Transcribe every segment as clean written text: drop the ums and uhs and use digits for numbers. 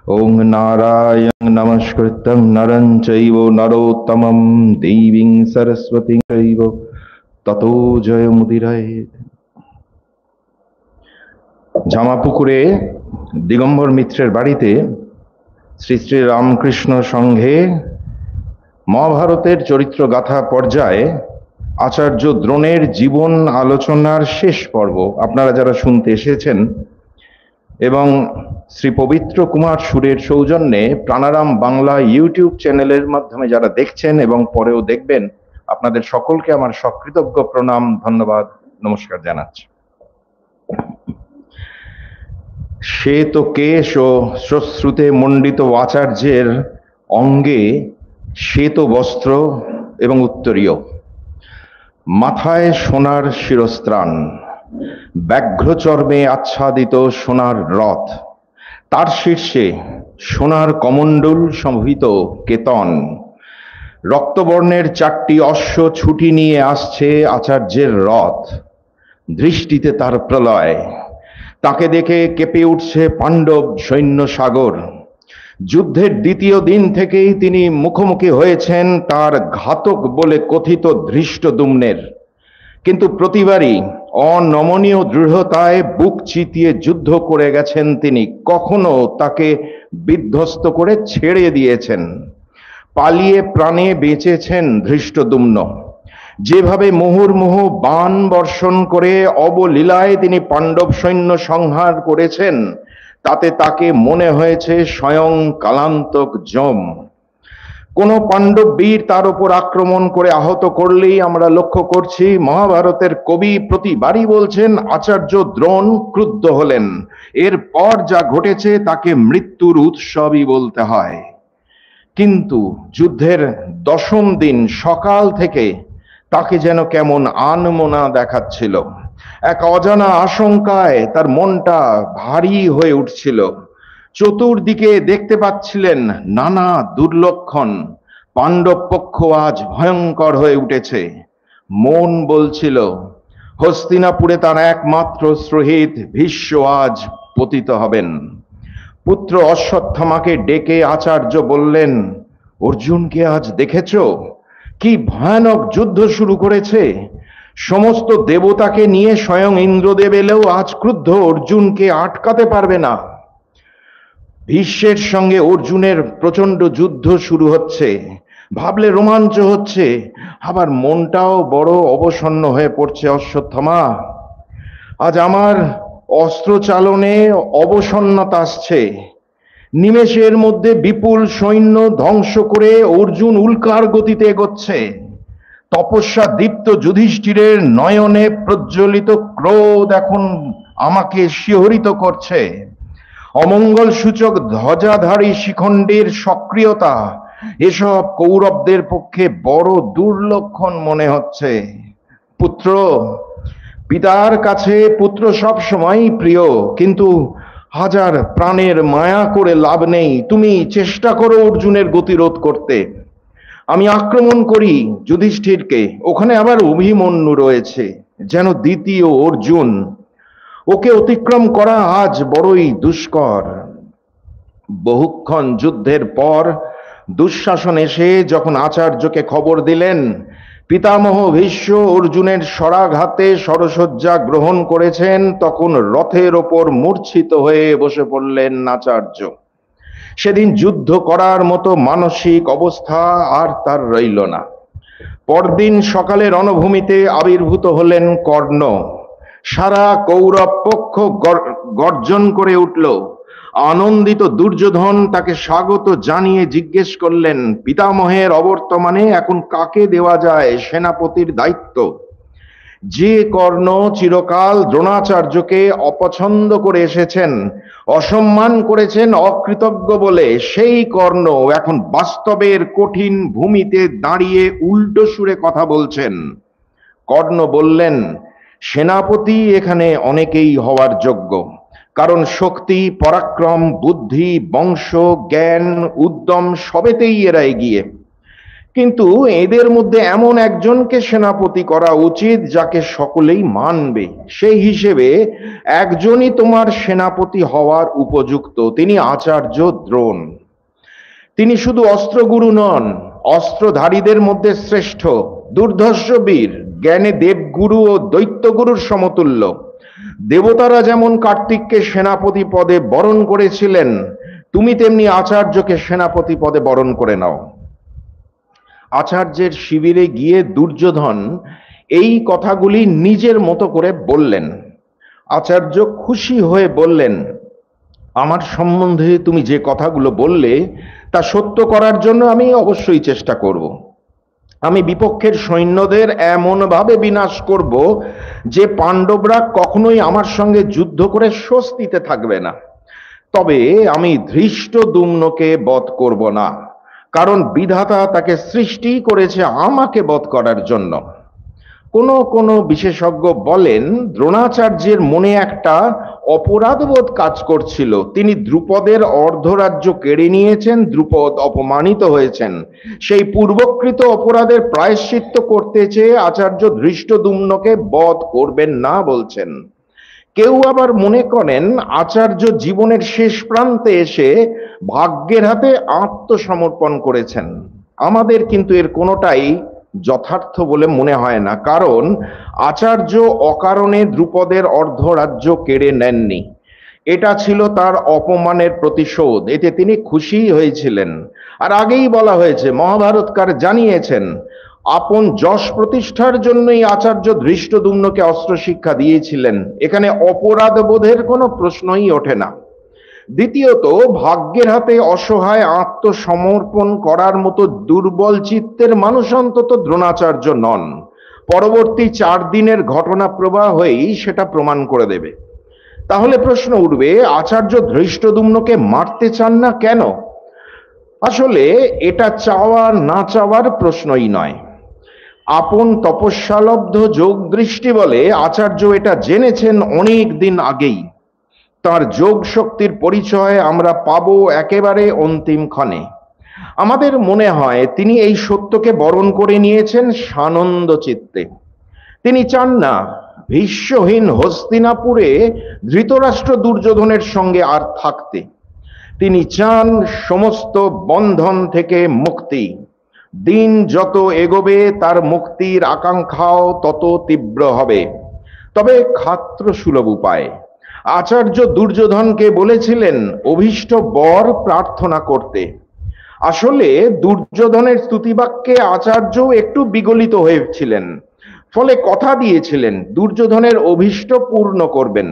ओं नारायण नमस्कृतं नरं चैव नरोत्तमं देवीं सरस्वतीं चैव ततो जयमुदीरयेत्। জামাপুকুরে দিগম্বর মিত্রের বাড়িতে শ্রী শ্রী রামকৃষ্ণ সংঘে মহাভারতের চরিত্র গাথা পর্যায়ে আচার্য দ্রোণের জীবন আলোচনার শেষ পর্ব আপনারা যারা শুনতে এসেছেন এবং শ্রী পবিত্র কুমার সুরের সৌজন্যে প্রাণারাম বাংলা ইউটিউব চ্যানেলের মাধ্যমে যারা দেখছেন এবং পরেও দেখবেন, আপনাদের সকলকে আমার সকৃতজ্ঞ প্রণাম, ধন্যবাদ, নমস্কার জানাচ্ছি। শ্বেত কেশ ও শ্মশ্রুতে মণ্ডিত আচার্যের অঙ্গে শ্বেত বস্ত্র এবং উত্তরীয়, মাথায় সোনার শিরস্ত্রাণ, ব্যাঘ্রচর্মে আচ্ছাদিত সোনার রথ, তার শীর্ষে সোনার কমণ্ডল শোভিত কেতন, রক্তবর্ণের 4টি অশ্ব ছুটি নিয়ে আসছে আচার্যের রথ, দৃষ্টিতে তার প্রলয়, তাকে দেখে কেঁপে উঠছে পাণ্ডব সৈন্য সাগর। যুদ্ধের দ্বিতীয় দিন থেকেই তিনি মুখোমুখি হয়েছেন তার ঘাতক বলে কথিত ধৃষ্টদ্যুম্নের, কিন্তু প্রতিবারই অনমনীয় দৃঢ়তায় বুক চিতিয়ে যুদ্ধ করে গেছেন তিনি, কখনো তাকে বিধ্বস্ত করে ছেড়ে দিয়েছেন। পালিয়ে প্রাণে বেঁচেছেন ধৃষ্টদ্যুম্ন। যেভাবে মুহুর্মুহু বাণ বর্ষণ করে অবলীলায় তিনি পাণ্ডব সৈন্য সংহার করেছেন, তাতে তাকে মনে হয়েছে স্বয়ং কালান্তক যম। কোন পাণ্ডব বীর তার উপর আক্রমণ করে আহত করলেই আমরা লক্ষ্য করছি মহাভারতের কবি প্রতিবারই বলছেন আচার্য দ্রোণ ক্রুদ্ধ হলেন। এরপর যা ঘটেছে তাকে মৃত্যুর উৎসবই বলতে হয়। কিন্তু যুদ্ধের 10ম দিন সকাল থেকে তাকে যেন কেমন আনমনা দেখাচ্ছিল। এক অজানা আশঙ্কায় তার মনটা ভারী হয়ে উঠছিল। চতুর্দিকে দেখতে পাচ্ছিলেন নানা দুর্লক্ষণ। পাণ্ডব পক্ষ আজ ভয়ঙ্কর হয়ে উঠেছে। মন বলছিল হস্তিনাপুরে তার একমাত্র শহীদ ভীষ্ম আজ পতিত হবেন। পুত্র অশ্বত্থামাকে ডেকে আচার্য বললেন, অর্জুনকে আজ দেখেছ? কি ভয়ানক যুদ্ধ শুরু করেছে। সমস্ত দেবতাকে নিয়ে স্বয়ং ইন্দ্রদেব এলেও আজ ক্রুদ্ধ অর্জুনকে আটকাতে পারবে না। ভীষ্মের সঙ্গে অর্জুনের প্রচন্ড যুদ্ধ শুরু হচ্ছে, ভাবলে রোমাঞ্চ হচ্ছে, আবার মনটাও বড় অবসন্ন হয়ে পড়ছে। অশ্বত্থামা, আজ আমার অস্ত্র চালনে অবসন্নতা আসছে। নিমেষের মধ্যে বিপুল সৈন্য ধ্বংস করে অর্জুন উল্কার গতিতে এগোচ্ছে। তপস্যা দীপ্ত যুধিষ্ঠিরের নয়নে প্রজ্বলিত ক্রোধ এখন আমাকে শিহরিত করছে। অমঙ্গল সূচক ধ্বজাধারী শিখণ্ডের সক্রিয়তা এসব কৌরবদের পক্ষে বড় দুর্লক্ষণ মনে হচ্ছে। পুত্র, পিতার কাছে পুত্র সব সময় প্রিয়, কিন্তু হাজার প্রাণের মায়া করে লাভ নেই। তুমি চেষ্টা করো অর্জুনের গতিরোধ করতে। আমি আক্রমণ করি যুধিষ্ঠিরকে, ওখানে আবার অভিমন্যু রয়েছে, যেন দ্বিতীয় অর্জুন। ওকে অতিক্রম করা আজ বড়ই দুষ্কর। বহুক্ষণ যুদ্ধের পর দুঃশাসন এসে যখন আচার্যকে খবর দিলেন পিতামহ ভীষ্ম অর্জুনের শরাঘাতে শরশয্যা গ্রহণ করেছেন, তখন রথের ওপর মূর্ছিত হয়ে বসে পড়লেন আচার্য। সেদিন যুদ্ধ করার মতো মানসিক অবস্থা আর তার রইল না। পরদিন সকালে রণভূমিতে আবির্ভূত হলেন কর্ণ। সারা কৌরব পক্ষ গর্জন করে উঠল। আনন্দিত দুর্যোধন তাকে স্বাগত জানিয়ে জিজ্ঞেস করলেন, পিতামহের অবর্তমানে এখন কাকে দেওয়া যায় সেনাপতির দায়িত্ব? যে কর্ণ চিরকাল দ্রোণাচার্যকে অপছন্দ করে এসেছেন, অসম্মান করেছেন অকৃতজ্ঞ বলে, সেই কর্ণ এখন বাস্তবের কঠিন ভূমিতে দাঁড়িয়ে উল্টো সুরে কথা বলছেন। কর্ণ বললেন, সেনাপতি এখানে অনেকেই হওয়ার যোগ্য, কারণ শক্তি, পরাক্রম, বুদ্ধি, বংশ, জ্ঞান, উদ্যম সবেতেই এরা এগিয়ে। কিন্তু এদের মধ্যে এমন একজনকে সেনাপতি করা উচিত যাকে সকলেই মানবে। সেই হিসেবে একজনই তোমার সেনাপতি হওয়ার উপযুক্ত, তিনি আচার্য দ্রোণ। তিনি শুধু অস্ত্রগুরু নন, অস্ত্রধারীদের মধ্যে শ্রেষ্ঠ, দুর্ধর্ষ বীর, জ্ঞানে দেবগুরু ও দৈত্যগুরুর সমতুল্য। দেবতারা যেমন কার্তিককে সেনাপতি পদে বরণ করেছিলেন, তুমি তেমনি আচার্যকে সেনাপতি পদে বরণ করে নাও। আচার্যের শিবিরে গিয়ে দুর্যোধন এই কথাগুলি নিজের মতো করে বললেন। আচার্য খুশি হয়ে বললেন, আমার সম্বন্ধে তুমি যে কথাগুলো বললে তা সত্য করার জন্য আমি অবশ্যই চেষ্টা করব। আমি বিপক্ষের সৈন্যদের এমনভাবে বিনাশ করব যে পাণ্ডবরা কখনোই আমার সঙ্গে যুদ্ধ করে স্বস্তিতে থাকবে না। তবে আমি ধৃষ্টদ্যুম্নকে বধ করব না, কারণ বিধাতা তাকে সৃষ্টি করেছে আমাকে বধ করার জন্য। কোন বিশেষজ্ঞ বলেন, দ্রোণাচার্যের মনে একটা অপরাধবোধ কাজ করছিল। তিনি দ্রুপদের অর্ধরাজ্য কেড়ে নিয়েছেন, দ্রুপদ অপমানিত হয়েছেন। সেই পূর্বকৃত অপরাধের প্রায়শ্চিত্ত করতে চেয়ে আচার্য ধৃষ্টদ্যুম্নকে বধ করবেন না বলছেন। কেউ আবার মনে করেন আচার্য জীবনের শেষ প্রান্তে এসে ভাগ্যের হাতে আত্মসমর্পণ করেছেন। আমাদের কিন্তু এর কোনোটাই যথার্থ বলে মনে হয় না, কারণ আচার্য অকারণে দ্রুপদের অর্ধরাজ্য কেড়ে নেননি। এটা ছিল তার অপমানের প্রতিশোধ, এতে তিনি খুশি হয়েছিলেন। আর আগেই বলা হয়েছে, মহাভারতকার জানিয়েছেন, আপন যশ প্রতিষ্ঠার জন্যই আচার্য ধৃষ্টদ্যুম্নকে অস্ত্র শিক্ষা দিয়েছিলেন। এখানে অপরাধ বোধের কোনো প্রশ্নই ওঠে না। দ্বিতীয়ত, ভাগ্যের হাতে অসহায় আত্মসমর্পণ করার মতো দুর্বল চিত্তের মানুষ অন্তত দ্রোণাচার্য নন। পরবর্তী 4 দিনের ঘটনা প্রবাহই সেটা প্রমাণ করে দেবে। তাহলে প্রশ্ন উঠবে, আচার্য ধৃষ্টদ্যুম্নকে মারতে চান না কেন? আসলে এটা চাওয়ার না চাওয়ার প্রশ্নই নয়। আপন তপস্যালব্ধ যোগ দৃষ্টি বলে আচার্য এটা জেনেছেন অনেক দিন আগেই। তার যোগ শক্তির পরিচয় আমরা পাবো একেবারে অন্তিম ক্ষণে। আমাদের মনে হয় তিনি এই সত্যকে বরণ করে নিয়েছেন সানন্দ চিত্তে। তিনি চান না ভীষ্মহীন হস্তিনাপুরে ধৃতরাষ্ট্র দুর্যোধনের সঙ্গে আর থাকতে। তিনি চান সমস্ত বন্ধন থেকে মুক্তি। দিন যত এগোবে তার মুক্তির আকাঙ্ক্ষাও তত তীব্র হবে, তবে ক্ষাত্র সুলভ উপায়। আচার্য দুর্যোধনকে বলেছিলেন অভীষ্ট বর প্রার্থনা করতে। আসলে দুর্যোধনের স্তুতিবাক্যে আচার্য একটু বিগলিত হয়েছিলেন, ফলে কথা দিয়েছিলেন দুর্যোধনের অভীষ্ট পূর্ণ করবেন।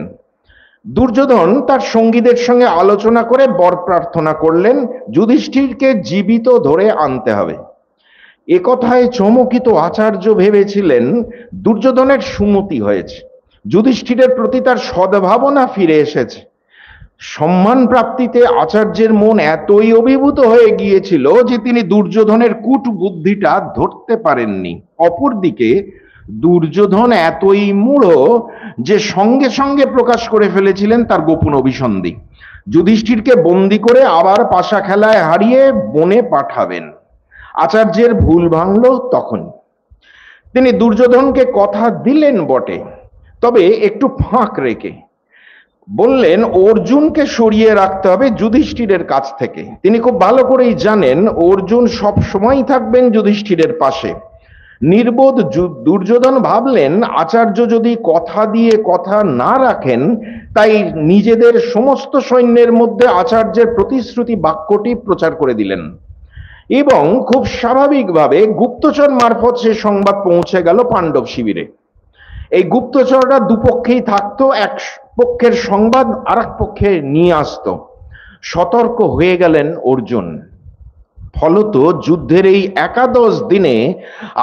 দুর্যোধন তার সঙ্গীদের সঙ্গে আলোচনা করে বর প্রার্থনা করলেন, যুধিষ্ঠিরকে জীবিত ধরে আনতে হবে। এ কথায় চমকিত আচার্য ভেবেছিলেন দুর্যোধনের সুমতি হয়েছে, যুধিষ্ঠিরের প্রতি তার সদ্ভাবনা ফিরে এসেছে। সম্মান প্রাপ্তিতে আচার্যের মন এতই অভিভূত হয়ে গিয়েছিল যে তিনি দুর্যোধনের কূট বুদ্ধিটা ধরতে পারেননি। অপরদিকে দুর্যোধন এতই মূঢ় যে সঙ্গে সঙ্গে প্রকাশ করে ফেলেছিলেন তার গোপন অভিসন্ধি। যুধিষ্ঠিরকে বন্দি করে আবার পাশা খেলায় হারিয়ে বনে পাঠাবেন। আচার্যের ভুল ভাঙল তখন। তিনি দুর্যোধনকে কথা দিলেন বটে, তবে একটু ফাঁক রেখে বললেন অর্জুনকে সরিয়ে রাখতে হবে যুধিষ্ঠিরের কাছ থেকে। তিনি খুব ভালো করেই জানেন অর্জুন সব সময় থাকবেন যুধিষ্ঠিরের পাশে। নির্বোধ দুর্যোধন ভাবলেন আচার্য যদি কথা দিয়ে কথা না রাখেন, তাই নিজেদের সমস্ত সৈন্যের মধ্যে আচার্যের প্রতিশ্রুতি বাক্যটি প্রচার করে দিলেন এবং খুব স্বাভাবিকভাবে গুপ্তচর মারফত সে সংবাদ পৌঁছে গেল পাণ্ডব শিবিরে। এই গুপ্তচররা দুপক্ষেই থাকতো, এক পক্ষের সংবাদ আর এক পক্ষে নিয়ে আসতো। সতর্ক হয়ে গেলেন অর্জুন। ফলত যুদ্ধের এই 11 দিনে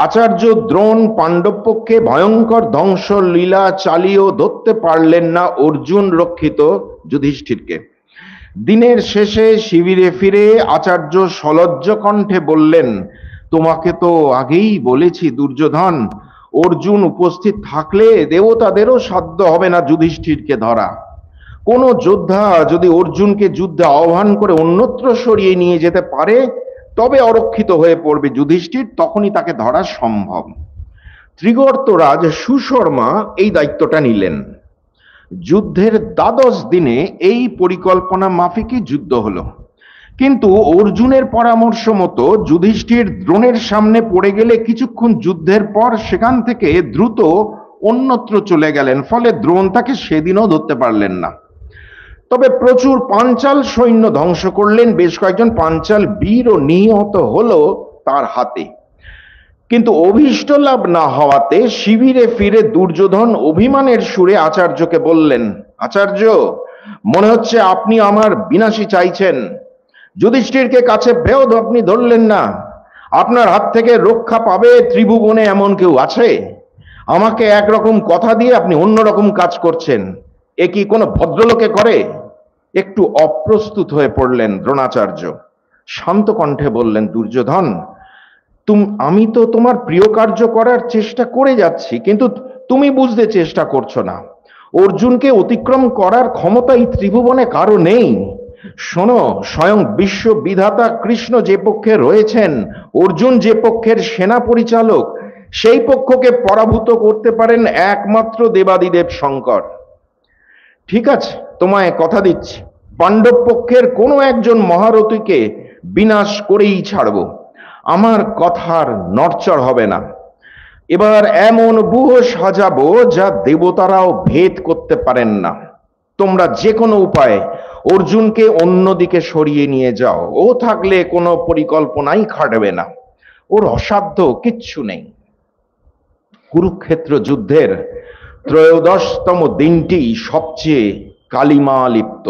আচার্য দ্রোণ পাণ্ডব পক্ষে ভয়ঙ্কর ধ্বংস লীলা চালিয়েও ধরতে পারলেন না অর্জুন রক্ষিত যুধিষ্ঠিরকে। দিনের শেষে শিবিরে ফিরে আচার্য সলজ্জ কণ্ঠে বললেন, তোমাকে তো আগেই বলেছি দুর্যোধন, অর্জুন উপস্থিত থাকলে দেবতাদেরও সাধ্য হবে না যুধিষ্ঠিরকে ধরা। কোন যোদ্ধা যদি অর্জুনকে যুদ্ধে আহ্বান করে অন্যত্র সরিয়ে নিয়ে যেতে পারে, তবে অরক্ষিত হয়ে পড়বে যুধিষ্ঠির, তখনই তাকে ধরা সম্ভব। ত্রিগর্তরাজ সুশর্মা এই দায়িত্বটা নিলেন। যুদ্ধের দ্বাদশ দিনে এই পরিকল্পনা মাফিকই যুদ্ধ হলো, কিন্তু অর্জুনের পরামর্শ মতো যুধিষ্ঠির দ্রোণের সামনে পড়ে গেলে কিছুক্ষণ যুদ্ধের পর সেখান থেকে দ্রুত অন্যত্র চলে গেলেন, ফলে দ্রোণ তাকে সেদিনও ধরতে পারলেন না। তবে প্রচুর পাঞ্চাল সৈন্য ধ্বংস করলেন, বেশ কয়েকজন পাঞ্চাল বীরও নিহত হলো তার হাতে। কিন্তু অভীষ্ট লাভ না হওয়াতে শিবিরে ফিরে দুর্যোধন অভিমানের সুরে আচার্যকে বললেন, আচার্য, মনে হচ্ছে আপনি আমার বিনাশই চাইছেন। যুধিষ্ঠিরকে কাছে পেয়েও আপনি ধরলেন না। আপনার হাত থেকে রক্ষা পাবে ত্রিভুবনে এমন কেউ আছে? আমাকে একরকম কথা দিয়ে আপনি অন্যরকম কাজ করছেন। এ কি কোনো ভদ্রলোকে করে? একটু অপ্রস্তুত হয়ে পড়লেন দ্রোণাচার্য। শান্ত কণ্ঠে বললেন, দুর্যোধন, আমি তো তোমার প্রিয় কার্য করার চেষ্টা করে যাচ্ছি, কিন্তু তুমি বুঝতে চেষ্টা করছো না। অর্জুনকে অতিক্রম করার ক্ষমতা এই ত্রিভুবনে কারো নেই। শোনো, স্বয়ং বিশ্ব বিধাতা কৃষ্ণ যে পক্ষে রয়েছেন, অর্জুন যে পক্ষের সেনা পরিচালক, সেই পক্ষকে পরাভূত করতে পারেন একমাত্র দেবাদিদেব শঙ্কর। ঠিক আছে, তোমায় কথা দিচ্ছি, পাণ্ডব পক্ষের কোনো একজন মহারথীকে বিনাশ করেই ছাড়ব। আমার কথার নড়চড় হবে না। এবার এমন ব্যূহ সাজাবো যা দেবতারাও ভেদ করতে পারেন না। তোমরা যে কোনো উপায়ে অর্জুনকে অন্যদিকে সরিয়ে নিয়ে যাও। ও থাকলে কোনো পরিকল্পনাই খাটবে না, ওর অসাধ্য কিচ্ছু নেই। কুরুক্ষেত্র যুদ্ধের ত্রয়োদশতম দিনটি সবচেয়ে কালিমালিপ্ত।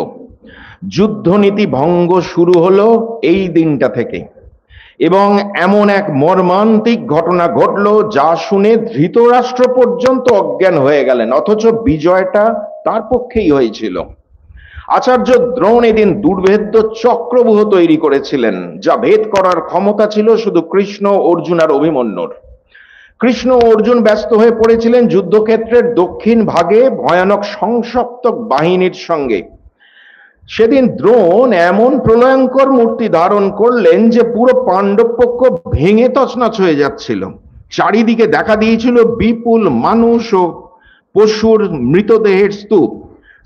যুদ্ধনীতি ভঙ্গ শুরু হলো এই দিনটা থেকে, এবং এমন এক মর্মান্তিক ঘটনা ঘটলো যা শুনে ধৃতরাষ্ট্র পর্যন্ত অজ্ঞান হয়ে গেলেন, অথচ বিজয়টা তার পক্ষেই হয়েছিল। আচার্য দ্রোণ এদিন দুর্ভেদ্য চক্রব্যূহ তৈরি করেছিলেন, যা ভেদ করার ক্ষমতা ছিল শুধু কৃষ্ণ, অর্জুন আর অভিমন্যুর। কৃষ্ণ ও অর্জুন ব্যস্ত হয়ে পড়েছিলেন যুদ্ধক্ষেত্রের দক্ষিণ ভাগে ভয়ানক সংসপ্তক বাহিনীর সঙ্গে। সেদিন দ্রোণ এমন প্রলয়ঙ্কর মূর্তি ধারণ করলেন যে পুরো পাণ্ডব পক্ষ ভেঙে তছনছ হয়ে যাচ্ছিল। চারিদিকে দেখা দিয়েছিল বিপুল মানুষ ও পশুর মৃতদেহের স্তূপ।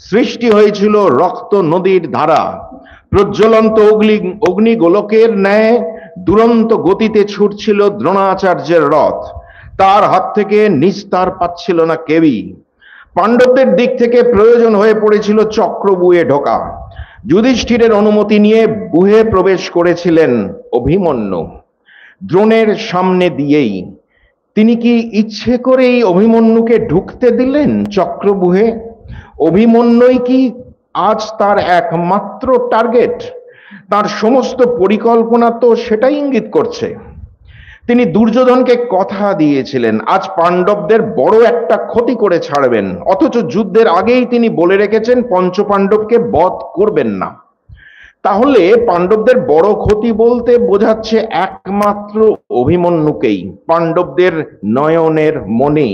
সৃষ্টি হয়েছিল রক্ত নদীর ধারা। প্রজ্বলন্ত অগ্নিগোলকের ন্যায় দুরন্ত গতিতে ছুটছিল দ্রোণাচার্যের রথ। তার হাত থেকে নিস্তার পাচ্ছিল না কেউই। পাণ্ডবদের দিক থেকে প্রয়োজন হয়ে পড়েছিল চক্রব্যূহে ঢোকা। যুধিষ্ঠিরের অনুমতি নিয়ে ব্যূহে প্রবেশ করেছিলেন অভিমন্যু, দ্রোণের সামনে দিয়েই। তিনি কি ইচ্ছে করেই অভিমন্যুকে ঢুকতে দিলেন চক্রব্যূহে? অভিমন্যুই কি আজ তার একমাত্র টার্গেট? তার সমস্ত পরিকল্পনা তো সেটাই ইঙ্গিত করছে। তিনি দুর্যোধনকে কথা দিয়েছিলেন আজ পাণ্ডবদের বড় একটা ক্ষতি করে ছাড়বেন, অথচ যুদ্ধের আগেই তিনি বলে রেখেছেন পঞ্চপাণ্ডবকে বধ করবেন না। তাহলে পাণ্ডবদের বড় ক্ষতি বলতে বোঝাচ্ছে একমাত্র অভিমন্যুকেই, পাণ্ডবদের নয়নের মনে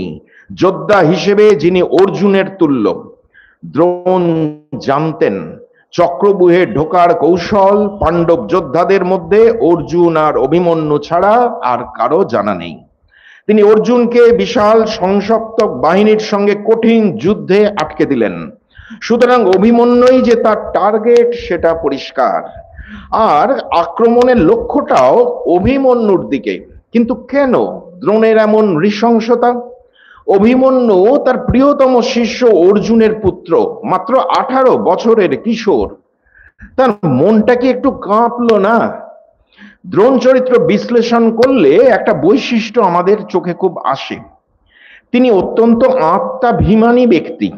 যোদ্ধা হিসেবে যিনি অর্জুনের তুল্য। দ্রোণ জানতেন চক্রব্যূহে ঢোকার কৌশল পাণ্ডব যোদ্ধাদের মধ্যে অর্জুন আর অভিমন্যু ছাড়া আর কারো জানা নেই। তিনি অর্জুনকে বিশাল সংসপ্তক বাহিনীর সঙ্গে কঠিন যুদ্ধে আটকে দিলেন। সুতরাং অভিমন্যুই যে তার টার্গেট সেটা পরিষ্কার, আর আক্রমণের লক্ষ্যটাও অভিমন্যুর দিকে। কিন্তু কেন দ্রোণের এমন নৃশংসতা? অভিমন্যু তার প্রিয়তম শিষ্য অর্জুনের পুত্র, মাত্র 18 বছরের কিশোর। তার মনটা কি একটু কাঁপলো না? দ্রোণ চরিত্র বিশ্লেষণ করলে একটা বৈশিষ্ট্য আমাদের চোখে খুব আসে। তিনি অত্যন্ত আত্মাভিমানী ব্যক্তি।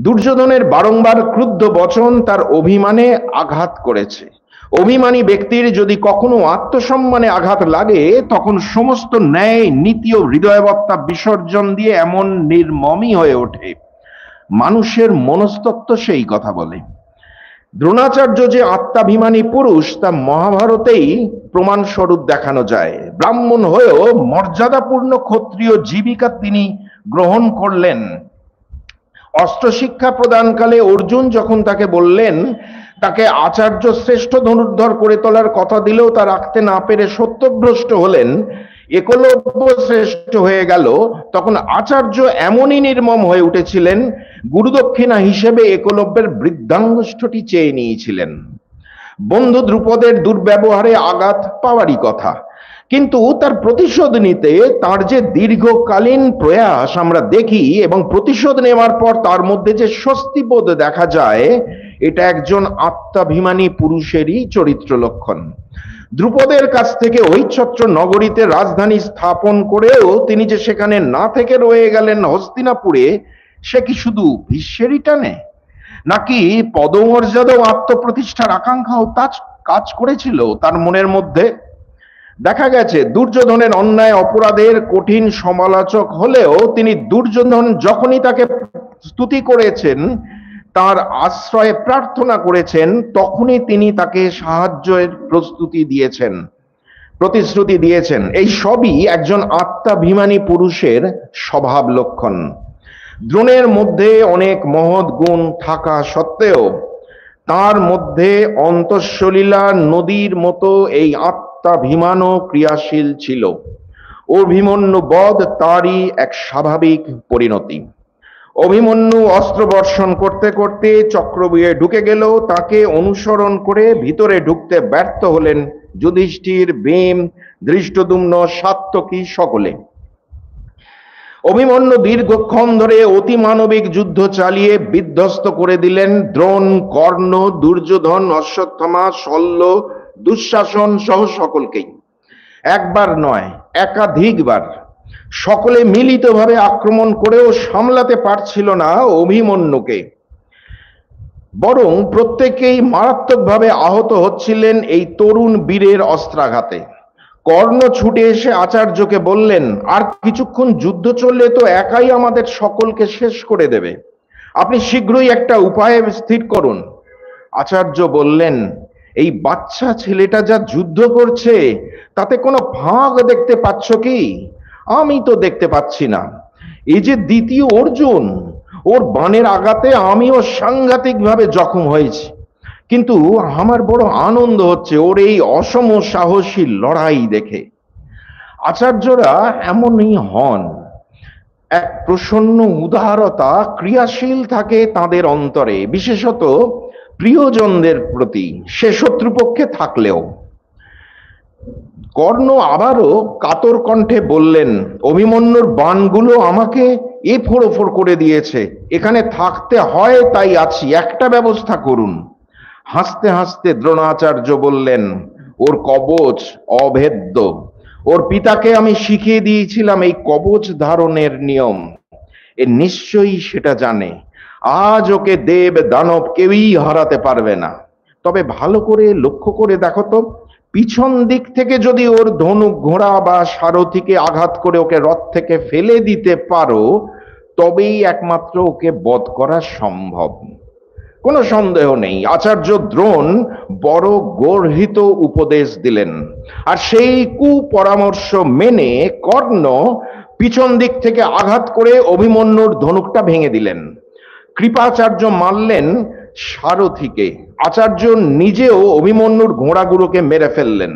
দুর্যোধনের বারংবার ক্রুদ্ধ বচন তার অভিমানে আঘাত করেছে। অভিমানী ব্যক্তির যদি কখনো আত্মসম্মানে আঘাত লাগে, তখন সমস্ত ন্যায়, নীতি ও হৃদয়বত্তা বিসর্জন দিয়ে এমন নির্মমই হয়ে ওঠে। মানুষের মনস্তত্ত্ব সেই কথা বলে। দ্রোণাচার্য যে আত্মাভিমানী পুরুষ তা মহাভারতেই প্রমাণস্বরূপ দেখানো যায়। ব্রাহ্মণ হয়েও মর্যাদাপূর্ণ ক্ষত্রিয় জীবিকা তিনি গ্রহণ করলেন, অস্ত্র শিক্ষা প্রদানকালে অর্জুন যখন তাকে বললেন, তাকে আচার্য শ্রেষ্ঠ ধনুর্ধর করে তোলার কথা দিলেও তা রাখতে না পেরে সত্যভ্রষ্ট হলেন, একলব্য শ্রেষ্ঠ হয়ে গেল, তখন আচার্য এমনই নির্মম হয়ে উঠেছিলেন, গুরুদক্ষিণা হিসেবে একলব্যের বৃদ্ধাঙ্গুষ্ঠটি চেয়ে নিয়েছিলেন। বন্ধু দ্রুপদের দুর্ব্যবহারে আঘাত পাওয়ারই কথা, কিন্তু তার প্রতিশোধ নিতে তার যে দীর্ঘকালীন প্রয়াস আমরা দেখি এবং প্রতিশোধ নেওয়ার পর তার মধ্যে যে স্বস্তিবোধ দেখা যায়, এটা একজন আত্মাভিমানী পুরুষেরই চরিত্র লক্ষণ। দ্রুপদের কাছ থেকে ঐচ্ছত্র নগরীতে রাজধানী স্থাপন করেও তিনি যে সেখানে না থেকে রয়ে গেলেন হস্তিনাপুরে, সে কি শুধু ভীষ্মেরই টানে, নাকি পদমর্যাদা ও আত্মপ্রতিষ্ঠার আকাঙ্ক্ষাও কাজ করেছিল তার মনের মধ্যে? দেখা গেছে দুর্যোধনের অন্যায় অপরাধের কঠিন সমালোচক হলেও তিনি দুর্যোধন যখনই তাকে স্তুতি করেছেন, তার আশ্রয়ে প্রার্থনা করেছেন, তখনই তিনি তাকে সাহায্যের প্রতিশ্রুতি দিয়েছেন। এই সবই একজন আত্মাভিমানী পুরুষের স্বভাব লক্ষণ। দ্রোণের মধ্যে অনেক মহৎ গুণ থাকা সত্ত্বেও তার মধ্যে অন্তঃসলীলা নদীর মতো এই আত্মাভিমানও ক্রিয়াশীল ছিল। অভিমন্যু বধ তারই এক স্বাভাবিক পরিণতি। অভিমন্যু অস্ত্র বর্ষণ করতে করতে চক্রব্যূহে ঢুকে গেল, তাকে অনুসরণ করে ভিতরে ঢুকতে ব্যর্থ হলেন যুধিষ্ঠির, ভীম, ধৃষ্টদ্যুম্ন, সাত্যকী সকলে। অভিমন্যু দীর্ঘক্ষণ ধরে অতিমানবিক যুদ্ধ চালিয়ে বিধ্বস্ত করে দিলেন দ্রোণ, কর্ণ, দুর্যোধন, অশ্বত্থামা, শল্য, দুঃশাসন সহ সকলকেই। একবার নয়, একাধিকবার। সকলে মিলিতভাবে আক্রমণ করেও সামলাতে পারছিল না অভিমন্যুকে, বরং প্রত্যেকেই মারাত্মকভাবে আহত হচ্ছিলেন এই তরুণ বীরের অস্ত্রাঘাতে। কর্ণ ছুটে এসে আচার্যকে বললেন, আর কিছুক্ষণ যুদ্ধ চললে তো একাই আমাদের সকলকে শেষ করে দেবে, আপনি শীঘ্রই একটা উপায় স্থির করুন। আচার্য বললেন, এই বাচ্চা ছেলেটা যা যুদ্ধ করছে তাতে কোনো ফাঁক দেখতে পাচ্ছ কি? আমি তো দেখতে পাচ্ছি না। এই যে দ্বিতীয় অর্জুন, ওর বাণের আঘাতে আমিও সাংঘাতিকভাবে জখম হয়েছি, কিন্তু আমার বড় আনন্দ হচ্ছে ওর এই অসম সাহসী লড়াই দেখে। আচার্যরা এমনই হন, এক প্রসন্ন উদারতা ক্রিয়াশীল থাকে তাদের অন্তরে, বিশেষত প্রিয়জনদের প্রতি, সে শত্রুপক্ষে থাকলেও। কর্ণ আবারও কাতর কণ্ঠে বললেন, অভিমন্যুর বাণগুলো আমাকে এফোড় করে দিয়েছে, এখানে থাকতে হয় তাই আছি, একটা ব্যবস্থা করুন। হাসতে হাসতে দ্রোণাচার্য বললেন, ওর কবচ অভেদ্য, ওর পিতাকে আমি শিখিয়ে দিয়েছিলাম এই কবচ ধারণের নিয়ম, এ নিশ্চয়ই সেটা জানে। আজ ওকে দেব দানব কেউই হারাতে পারবে না। তবে ভালো করে লক্ষ্য করে দেখো তো, পিছন দিক থেকে যদি ওর ধনুক, ঘোড়া বা সারথিকে আঘাত করে ওকে রথ থেকে ফেলে দিতে পারো, তবেই একমাত্র ওকে বধ করা সম্ভব। কোনো সন্দেহ নেই আচার্য দ্রোণ বড় গর্হিত উপদেশ দিলেন, আর সেই কুপরামর্শ মেনে কর্ণ পিছন দিক থেকে আঘাত করে অভিমন্যুর ধনুকটা ভেঙে দিলেন। কৃপাচার্য মারলেন সারথিকে, আচার্য নিজেও অভিমন্যুর ঘোড়াগুলোকে মেরে ফেললেন।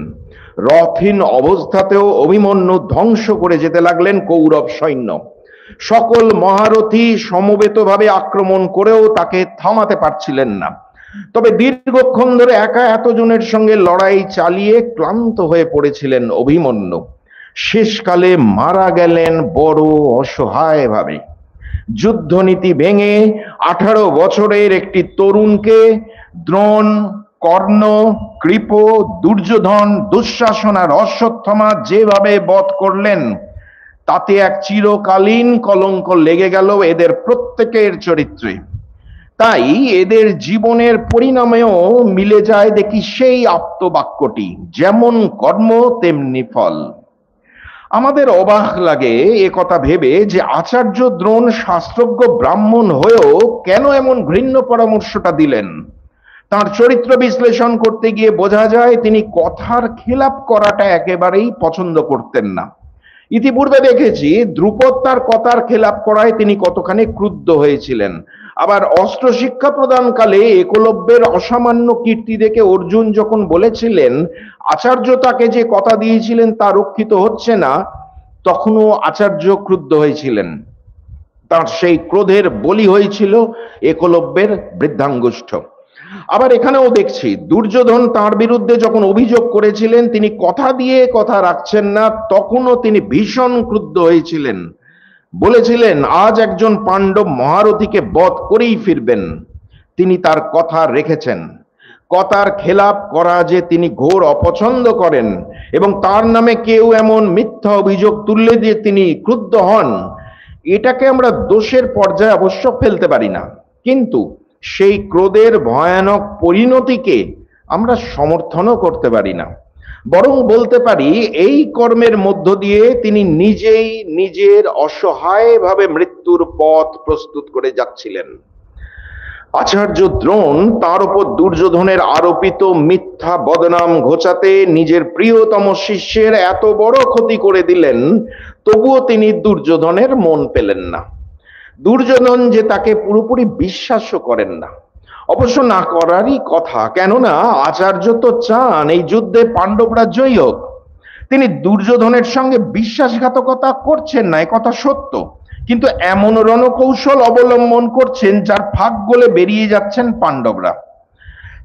রথহীন অবস্থাতেও অভিমন্যু ধ্বংস করে যেতে লাগলেন কৌরব সৈন্য। সকল মহারথী সমবেতভাবে আক্রমণ করেও তাকে থামাতে পারছিলেন না। তবে দীর্ঘক্ষণ ধরে একা এতজনের সঙ্গে লড়াই চালিয়ে ক্লান্ত হয়ে পড়েছিলেন অভিমন্যু। শেষকালে মারা গেলেন বড় অসহায় ভাবে। যুদ্ধনীতি ভেঙে 18 বছরের একটি তরুণকে দ্রোণ, কর্ণ, কৃপ, দুর্যোধন, দুঃশাসন আর অশ্বত্থামা যেভাবে বধ করলেন, তাতে এক চিরকালীন কলঙ্ক লেগে গেল এদের প্রত্যেকের চরিত্রে। তাই এদের জীবনের পরিণামেও মিলে যায় দেখি সেই আপ্তবাক্যটি, যেমন কর্ম তেমনি ফল। আমাদের অবাক লাগে এ কথা ভেবে যে আচার্য দ্রোণ শাস্ত্রজ্ঞ ব্রাহ্মণ হয়েও কেন এমন ঘৃণ্য পরামর্শটা দিলেন। তার চরিত্র বিশ্লেষণ করতে গিয়ে বোঝা যায় তিনি কথার খেলাপ করাটা একেবারেই পছন্দ করতেন না। ইতিপূর্বে দেখেছি দ্রুপদ তার কথার খেলাপ করায় তিনি কতখানি ক্রুদ্ধ হয়েছিলেন, আবার অস্ত্র শিক্ষা প্রদানকালে একলব্যের অসামান্য কীর্তি দেখে অর্জুন যখন বলেছিলেন আচার্য তাকে যে কথা দিয়েছিলেন তা রক্ষিত হচ্ছে না, তখনও আচার্য ক্রুদ্ধ হয়েছিলেন। তার সেই ক্রোধের বলি হয়েছিল একলব্যের বৃদ্ধাঙ্গুষ্ঠ। আবার এখানেও দেখছি দুর্যোধন তার বিরুদ্ধে যখন অভিযোগ করেছিলেন তিনি কথা দিয়ে কথা রাখছেন না, তখনও তিনি ভীষণ ক্রুদ্ধ হয়েছিলেন। বলেছিলেন আজ একজন পাণ্ডব মহারথীকে বধ করেই ফিরবেন। তিনি তার কথা রেখেছেন। কথার খেলাপ করা যে তিনি ঘোর অপছন্দ করেন এবং তার নামে কেউ এমন মিথ্যা অভিযোগ তুললে যে তিনি ক্রুদ্ধ হন, এটাকে আমরা দোষের পর্যায়ে অবশ্য ফেলতে পারি না, কিন্তু সেই ক্রোধের ভয়ানক পরিণতিকে আমরা সমর্থনও করতে পারি না। বরং বলতে পারি এই কর্মের মধ্য দিয়ে তিনি নিজেই নিজের অসহায়ভাবে মৃত্যুর পথ প্রস্তুত করে যাচ্ছিলেন। আচার্য দ্রোণ তার উপর দুর্যোধনের আরোপিত মিথ্যা বদনাম ঘোচাতে নিজের প্রিয়তম শিষ্যের এত বড় ক্ষতি করে দিলেন, তবুও তিনি দুর্যোধনের মন পেলেন না। দুর্যোধন যে তাকে পুরোপুরি বিশ্বাসও করেন না, অবশ্য না করারই কথা, কেননা আচার্য তো চান এই যুদ্ধে পাণ্ডবরা জয়ী হোক। তিনি দুর্যোধনের সঙ্গে বিশ্বাসঘাতকতা করছেন না, কথা সত্য, কিন্তু এমন রণকৌশল অবলম্বন করছেন যার ফাঁক গলে বেরিয়ে যাচ্ছেন পাণ্ডবরা।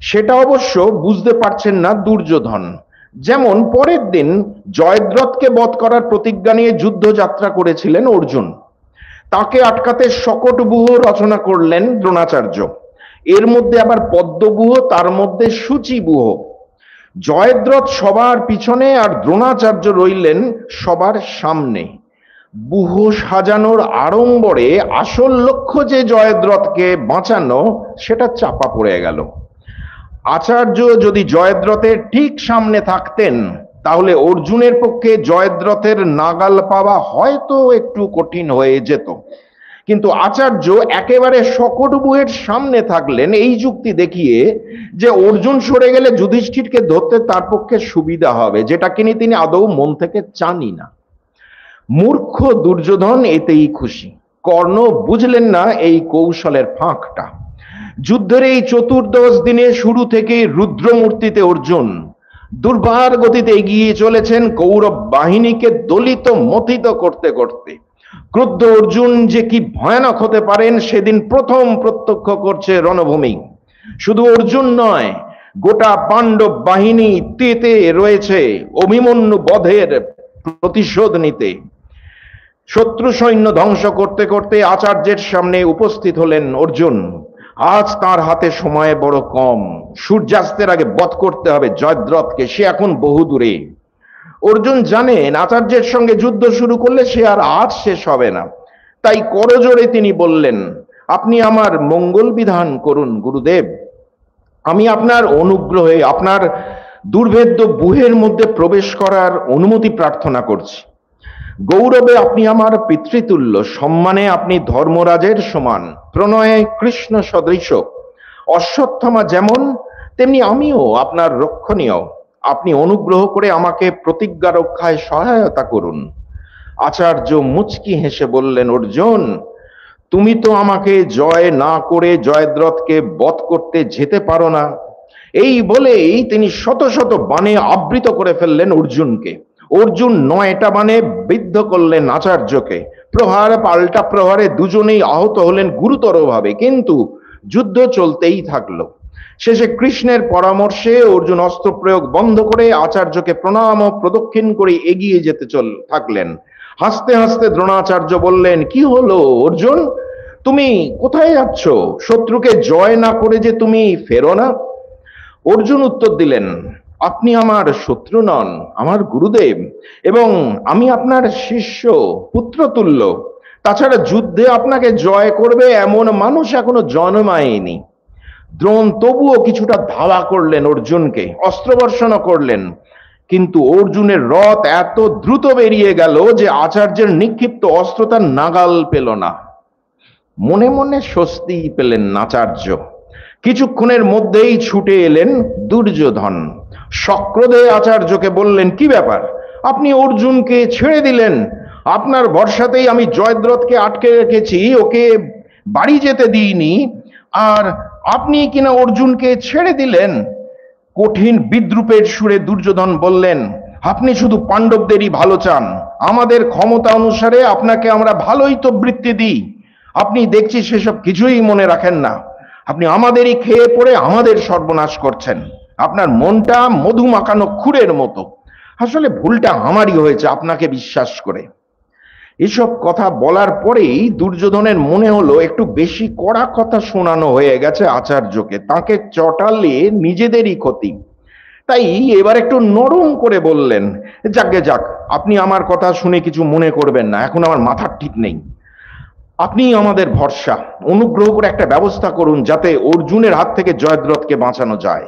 সেটা অবশ্য বুঝতে পারছেন না দুর্যোধন। যেমন পরের দিন জয়দ্রথকে বধ করার প্রতিজ্ঞা নিয়ে যুদ্ধযাত্রা করেছিলেন অর্জুন। তাকে আটকাতে শকটব্যূহ রচনা করলেন দ্রোণাচার্য। এর মধ্যে আবার পদ্মব্যূহ, তার মধ্যে সূচিব্যূহ। জয়দ্রথ সবার পিছনে আর দ্রোণাচার্য রইলেন সবার সামনে। ব্যূহ সাজানোর আড়ম্বরে আসল লক্ষ্য যে জয়দ্রথকে বাঁচানো, সেটা চাপা পড়ে গেল। আচার্য যদি জয়দ্রথের ঠিক সামনে থাকতেন তাহলে অর্জুনের পক্ষে জয়দ্রথের নাগাল পাওয়া হয়তো একটু কঠিন হয়ে যেত, কিন্তু আচার্য একেবারে শকটব্যূহের সামনে থাকলেন এই যুক্তি দেখিয়ে যে অর্জুন সরে গেলে যুধিষ্ঠিরকে ধরতে তার পক্ষে সুবিধা হবে, যেটা কিনে তিনি আদৌ মন থেকে চানই না। মূর্খ দুর্যোধন এতেই খুশি। কর্ণ বুঝলেন না এই কৌশলের ফাঁকটা। যুদ্ধের এই চতুর্দশ দিনে শুরু থেকে রুদ্রমূর্তিতে অর্জুন দুর্বার গতিতে এগিয়ে চলেছেন কৌরব বাহিনীকে দলিত মথিত করতে করতে। ক্রুদ্ধ অর্জুন যে কি ভয়ানক হতে পারেন সেদিন প্রথম প্রত্যক্ষ করছে রণভূমি। শুধু অর্জুন নয়, গোটা পাণ্ডব বাহিনী তেতে রয়েছে অভিমন্যু বধের প্রতিশোধ নিতে। শত্রু সৈন্য ধ্বংস করতে করতে আচার্যের সামনে উপস্থিত হলেন অর্জুন। আজ তার হাতে সময় বড় কম, সূর্যাস্তের আগে বধ করতে হবে জয়দ্রথকে, সে এখন বহু দূরে। অর্জুন জানেন আচার্যের সঙ্গে যুদ্ধ শুরু করলে সে আর আজ শেষ হবে না, তাই করজোড়ে তিনি বললেন আপনি আমার মঙ্গল বিধান করুন গুরুদেব। আমি আপনার অনুগ্রহে আপনার দুর্ভেদ্য ব্যূহের মধ্যে প্রবেশ করার অনুমতি প্রার্থনা করছি। গৌরবে আপনি আমার পিতৃতুল্য, সম্মানে আপনি ধর্মরাজের সমান, প্রণয়ে কৃষ্ণ সদৃশ। অশ্বত্থামা যেমন তেমনি আমিও আপনার রক্ষণীয়। আপনি অনুগ্রহ করে আমাকে প্রতিজ্ঞা রক্ষায় সহায়তা করুন। আচার্য মুচকি হেসে বললেন অর্জুন, তুমি তো আমাকে জয় না করে জয়দ্রথকে বধ করতে যেতে পারো না। এই বলেই তিনি শত শত বাণে আবৃত করে ফেললেন অর্জুনকে। অর্জুন 9টা বাণে বিদ্ধ করলেন আচার্যকে। প্রহার পাল্টা প্রহারে দুজনেই আহত হলেন গুরুতরভাবে, কিন্তু যুদ্ধ চলতেই থাকলো। শেষে কৃষ্ণের পরামর্শে অর্জুন অস্ত্র প্রয়োগ বন্ধ করে আচার্যকে প্রণাম ও প্রদক্ষিণ করে এগিয়ে যেতে থাকলেন। হাসতে হাসতে দ্রোণাচার্য বললেন, কি হলো অর্জুন, তুমি কোথায় যাচ্ছ? শত্রুকে জয় না করে যে তুমি ফেরো না? অর্জুন উত্তর দিলেন, আপনি আমার শত্রু নন, আমার গুরুদেব, এবং আমি আপনার শিষ্য পুত্রতুল্য। তাছাড়া যুদ্ধে আপনাকে জয় করবে এমন মানুষ এখনো জন্মায়নি। দ্রোণ তবুও কিছুটা ধাওয়া করলেন অর্জুনকে, অস্ত্রবর্ষণ করলেন, কিন্তু অর্জুনের রথ এত দ্রুত বেরিয়ে গেল যে আচার্যের নিক্ষিপ্ত অস্ত্র তার নাগাল পেল না। মনে মনে স্বস্তি পেলেন আচার্য। কিছুক্ষণের মধ্যেই ছুটে এলেন দুর্যোধন। সক্রোধে আচার্যকে বললেন, কি ব্যাপার, আপনি অর্জুনকে ছেড়ে দিলেন? আপনার ভরসাতেই আমি জয়দ্রথকে আটকে রেখেছি, ওকে বাড়ি যেতে দিইনি, আর আপনি কিনা অর্জুনকে ছেড়ে দিলেন। কঠিন বিদ্রুপের সুরে দুর্যোধন বললেন, আপনি শুধু পাণ্ডবদেরই ভালো চান, আমাদের ক্ষমতা অনুসারে আপনাকে আমরা ভালোই তো বৃত্তি দিই, আপনি দেখছি সেসব কিছুই মনে রাখেন না। আপনি আমাদেরই খেয়ে পড়ে আমাদের সর্বনাশ করছেন। আপনার মনটা মধু মাখানো ক্ষুরের মতো। আসলে ভুলটা আমারই হয়েছে আপনাকে বিশ্বাস করে। এসব কথা বলার পরেই দুর্যোধনের মনে হলো একটু বেশি কড়া কথা শোনানো হয়ে গেছে আচার্যকে, তাকে চটালে নিজেদেরই ক্ষতি। তাই এবার একটু নরম করে বললেন, যাকে যাক, আপনি আমার কথা শুনে কিছু মনে করবেন না, এখন আমার মাথার ঠিক নেই। আপনি আমাদের ভরসা, অনুগ্রহ করে একটা ব্যবস্থা করুন যাতে অর্জুনের হাত থেকে জয়দ্রথকে বাঁচানো যায়।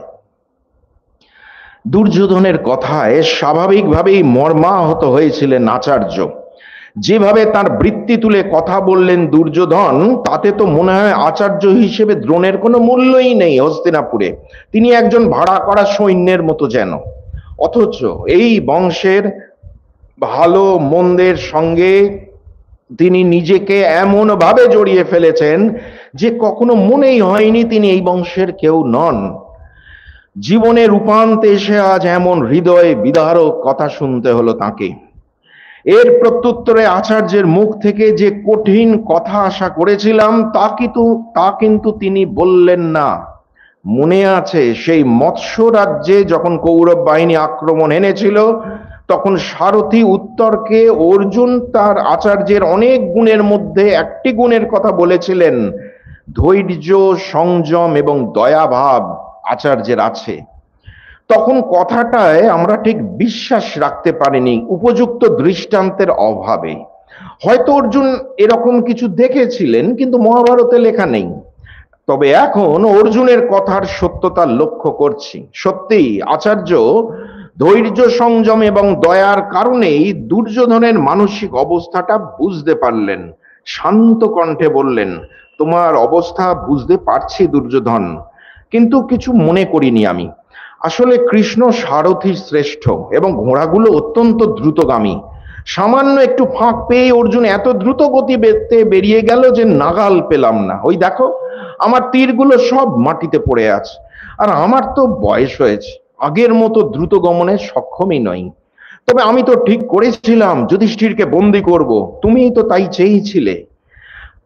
দুর্যোধনের কথায় স্বাভাবিকভাবেই মর্মাহত হয়েছিলেন আচার্য। যেভাবে তার বৃত্তি তুলে কথা বললেন দুর্যোধন, তাতে তো মনে হয় আচার্য হিসেবে দ্রোণের কোনো মূল্যই নেই হস্তিনাপুরে। তিনি একজন ভাড়া করা সৈন্যের মতো যেন। অথচ এই বংশের ভালো মন্দের সঙ্গে তিনি নিজেকে এমন ভাবে জড়িয়ে ফেলেছেন যে কখনো মনেই হয়নি তিনি এই বংশের কেউ নন। জীবনের রূপান্তে এসে আজ এমন হৃদয় বিদারক কথা শুনতে হলো তাকে। এর প্রত্যুত্তরে আচার্যের মুখ থেকে যে কঠিন কথা আশা করেছিলাম তা কিন্তু তিনি বললেন না। মনে আছে সেই মৎস্য রাজ্যে যখন কৌরব বাহিনী আক্রমণ এনেছিল, তখন সারথী উত্তরকে অর্জুন তার আচার্যের অনেক গুণের মধ্যে একটি গুণের কথা বলেছিলেন, ধৈর্য, সংযম এবং দয়াভাব আচার্যের আছে। তখন কথাটায় আমরা ঠিক বিশ্বাস রাখতে পারিনি, উপযুক্ত দৃষ্টান্তের অভাবে। হয়তো অর্জুন এরকম কিছু দেখেছিলেন, কিন্তু মহাভারতে লেখা নেই। তবে এখন অর্জুনের কথার সত্যতা লক্ষ্য করছি। সত্যি আচার্য ধৈর্য, সংযম এবং দয়ার কারণেই দুর্যোধনের মানসিক অবস্থাটা বুঝতে পারলেন। শান্ত কণ্ঠে বললেন, তোমার অবস্থা বুঝতে পারছি দুর্যোধন, কিন্তু কিছু মনে করিনি আমি। আসলে কৃষ্ণ সারথী শ্রেষ্ঠ এবং ঘোড়াগুলো অত্যন্ত দ্রুতগামী। সামান্য একটু ফাঁক পেয়ে অর্জুন এত দ্রুত গতিতে বেরিয়ে গেল যে নাগাল পেলাম না। ওই দেখো, আমার তীরগুলো সব মাটিতে পড়ে আছে, আর আমার তো বয়স হয়েছে, আগের মতো দ্রুত গমনে সক্ষমই নই। তবে আমি তো ঠিক করেছিলাম যুধিষ্ঠিরকে বন্দি করব, তুমিই তো তাই চেয়েছিলে।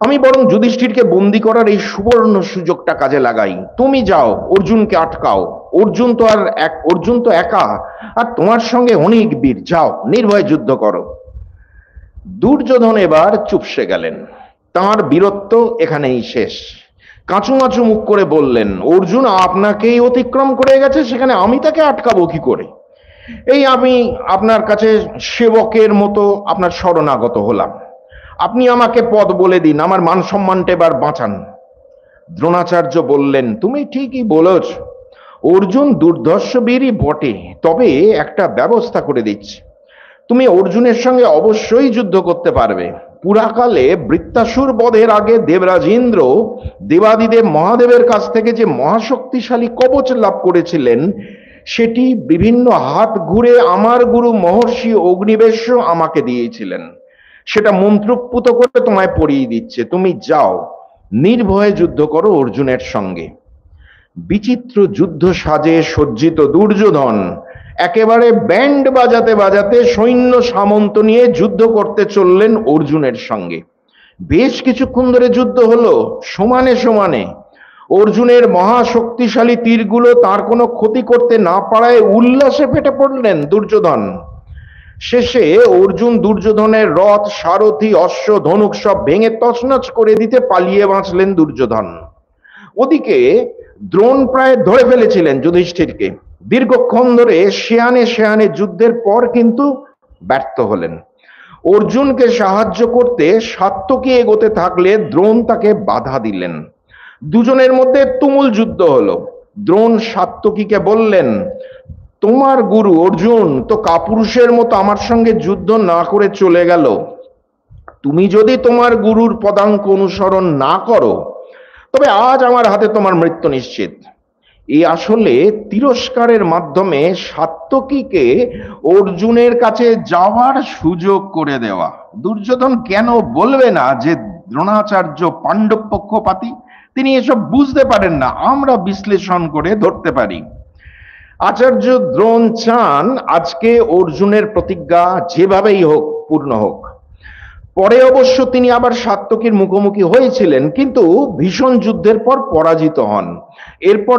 আমি বরং যুধিষ্ঠিরকে বন্দি করার এই সুবর্ণ সুযোগটা কাজে লাগাই। তুমি যাও, অর্জুনকে আটকাও। অর্জুন তো একা, আর তোমার সঙ্গে অনেক বীর, যাও নির্ভয়ে যুদ্ধ করো। দুর্যোধন এবার চুপসে গেলেন। তার বীরত্ব এখানেই শেষ। কাঁচুমাচু মুখ করে বললেন, অর্জুন আপনাকেই অতিক্রম করে গেছে, সেখানে আমি তাকে আটকাবো কি করে? এই আমি আপনার কাছে সেবকের মতো আপনার শরণাগত হলাম, আপনি আমাকে পদ বলে দিন, আমার মান সম্মানটা এবার বাঁচান। দ্রোণাচার্য বললেন, তুমি ঠিকই বলেছ, অর্জুন দুর্ধর্ষ বীরই বটে, তবে একটা ব্যবস্থা করে দিচ্ছি। তুমি অর্জুনের সঙ্গে অবশ্যই যুদ্ধ করতে পারবে। পুরাকালে বৃত্তাসুর বধের আগে দেবরাজ ইন্দ্র দেবাদিদেব মহাদেবের কাছ থেকে যে মহাশক্তিশালী কবচ লাভ করেছিলেন, সেটি বিভিন্ন হাত ঘুরে আমার গুরু মহর্ষি অগ্নিবেশ্য আমাকে দিয়েছিলেন। সেটা মন্ত্রপুত করে তোমায় পরিয়ে দিচ্ছে। তুমি যাও, নির্ভয়ে যুদ্ধ করো অর্জুনের সঙ্গে। বিচিত্র যুদ্ধ সাজে সজ্জিত দুর্যোধন একেবারে ব্যান্ড বাজাতে বাজাতে সৈন্য সামন্ত নিয়ে যুদ্ধ করতে চললেন অর্জুনের সঙ্গে। বেশ কিছুক্ষণ ধরে যুদ্ধ হলো সমানে সমানে। অর্জুনের মহাশক্তিশালী তীরগুলো তার কোনো ক্ষতি করতে না পারায় উল্লাসে ফেটে পড়লেন দুর্যোধন। শেষে অর্জুন দুর্যোধনের রথ, সারথি, অশ্ব, ধনুক সব ভেঙে তছনছ করে দিতে পালিয়ে বাঁচলেন দুর্যোধন। ওদিকে দ্রোণ প্রায় ধরে ফেলেছিলেন যুধিষ্ঠিরকে। দীর্ঘক্ষণ ধরে শেয়ানে শেয়ানে যুদ্ধের পর কিন্তু ব্যর্থ হলেন। অর্জুনকে সাহায্য করতে সাত্যকী এগোতে থাকলে দ্রোণ তাকে বাধা দিলেন। দুজনের মধ্যে তুমুল যুদ্ধ হলো। দ্রোণ সাত্যকীকে বললেন, তোমার গুরু অর্জুন তো কাপুরুষের মতো আমার সঙ্গে যুদ্ধ না করে চলে গেল। তুমি যদি তোমার গুরুর পদাঙ্ক অনুসরণ না করো, তবে আজ আমার হাতে তোমার মৃত্যু নিশ্চিত। এই আসলে তিরস্কারের মাধ্যমে সাত্যকীকে অর্জুনের কাছে যাওয়ার সুযোগ করে দেওয়া। দুর্যোধন কেন বলবে না যে দ্রোণাচার্য পাণ্ডব পক্ষপাতী, তিনি এসব বুঝতে পারেন না, আমরা বিশ্লেষণ করে ধরতে পারি। আচার্য দ্রোণ চান আজকে অর্জুনের প্রতিজ্ঞা যেভাবেই হোক পূর্ণ হোক। পরে অবশ্য তিনি আবার সাত্যকীর মুখোমুখি হয়েছিলেন, কিন্তু ভীষণ যুদ্ধের পর পরাজিত হন। এরপর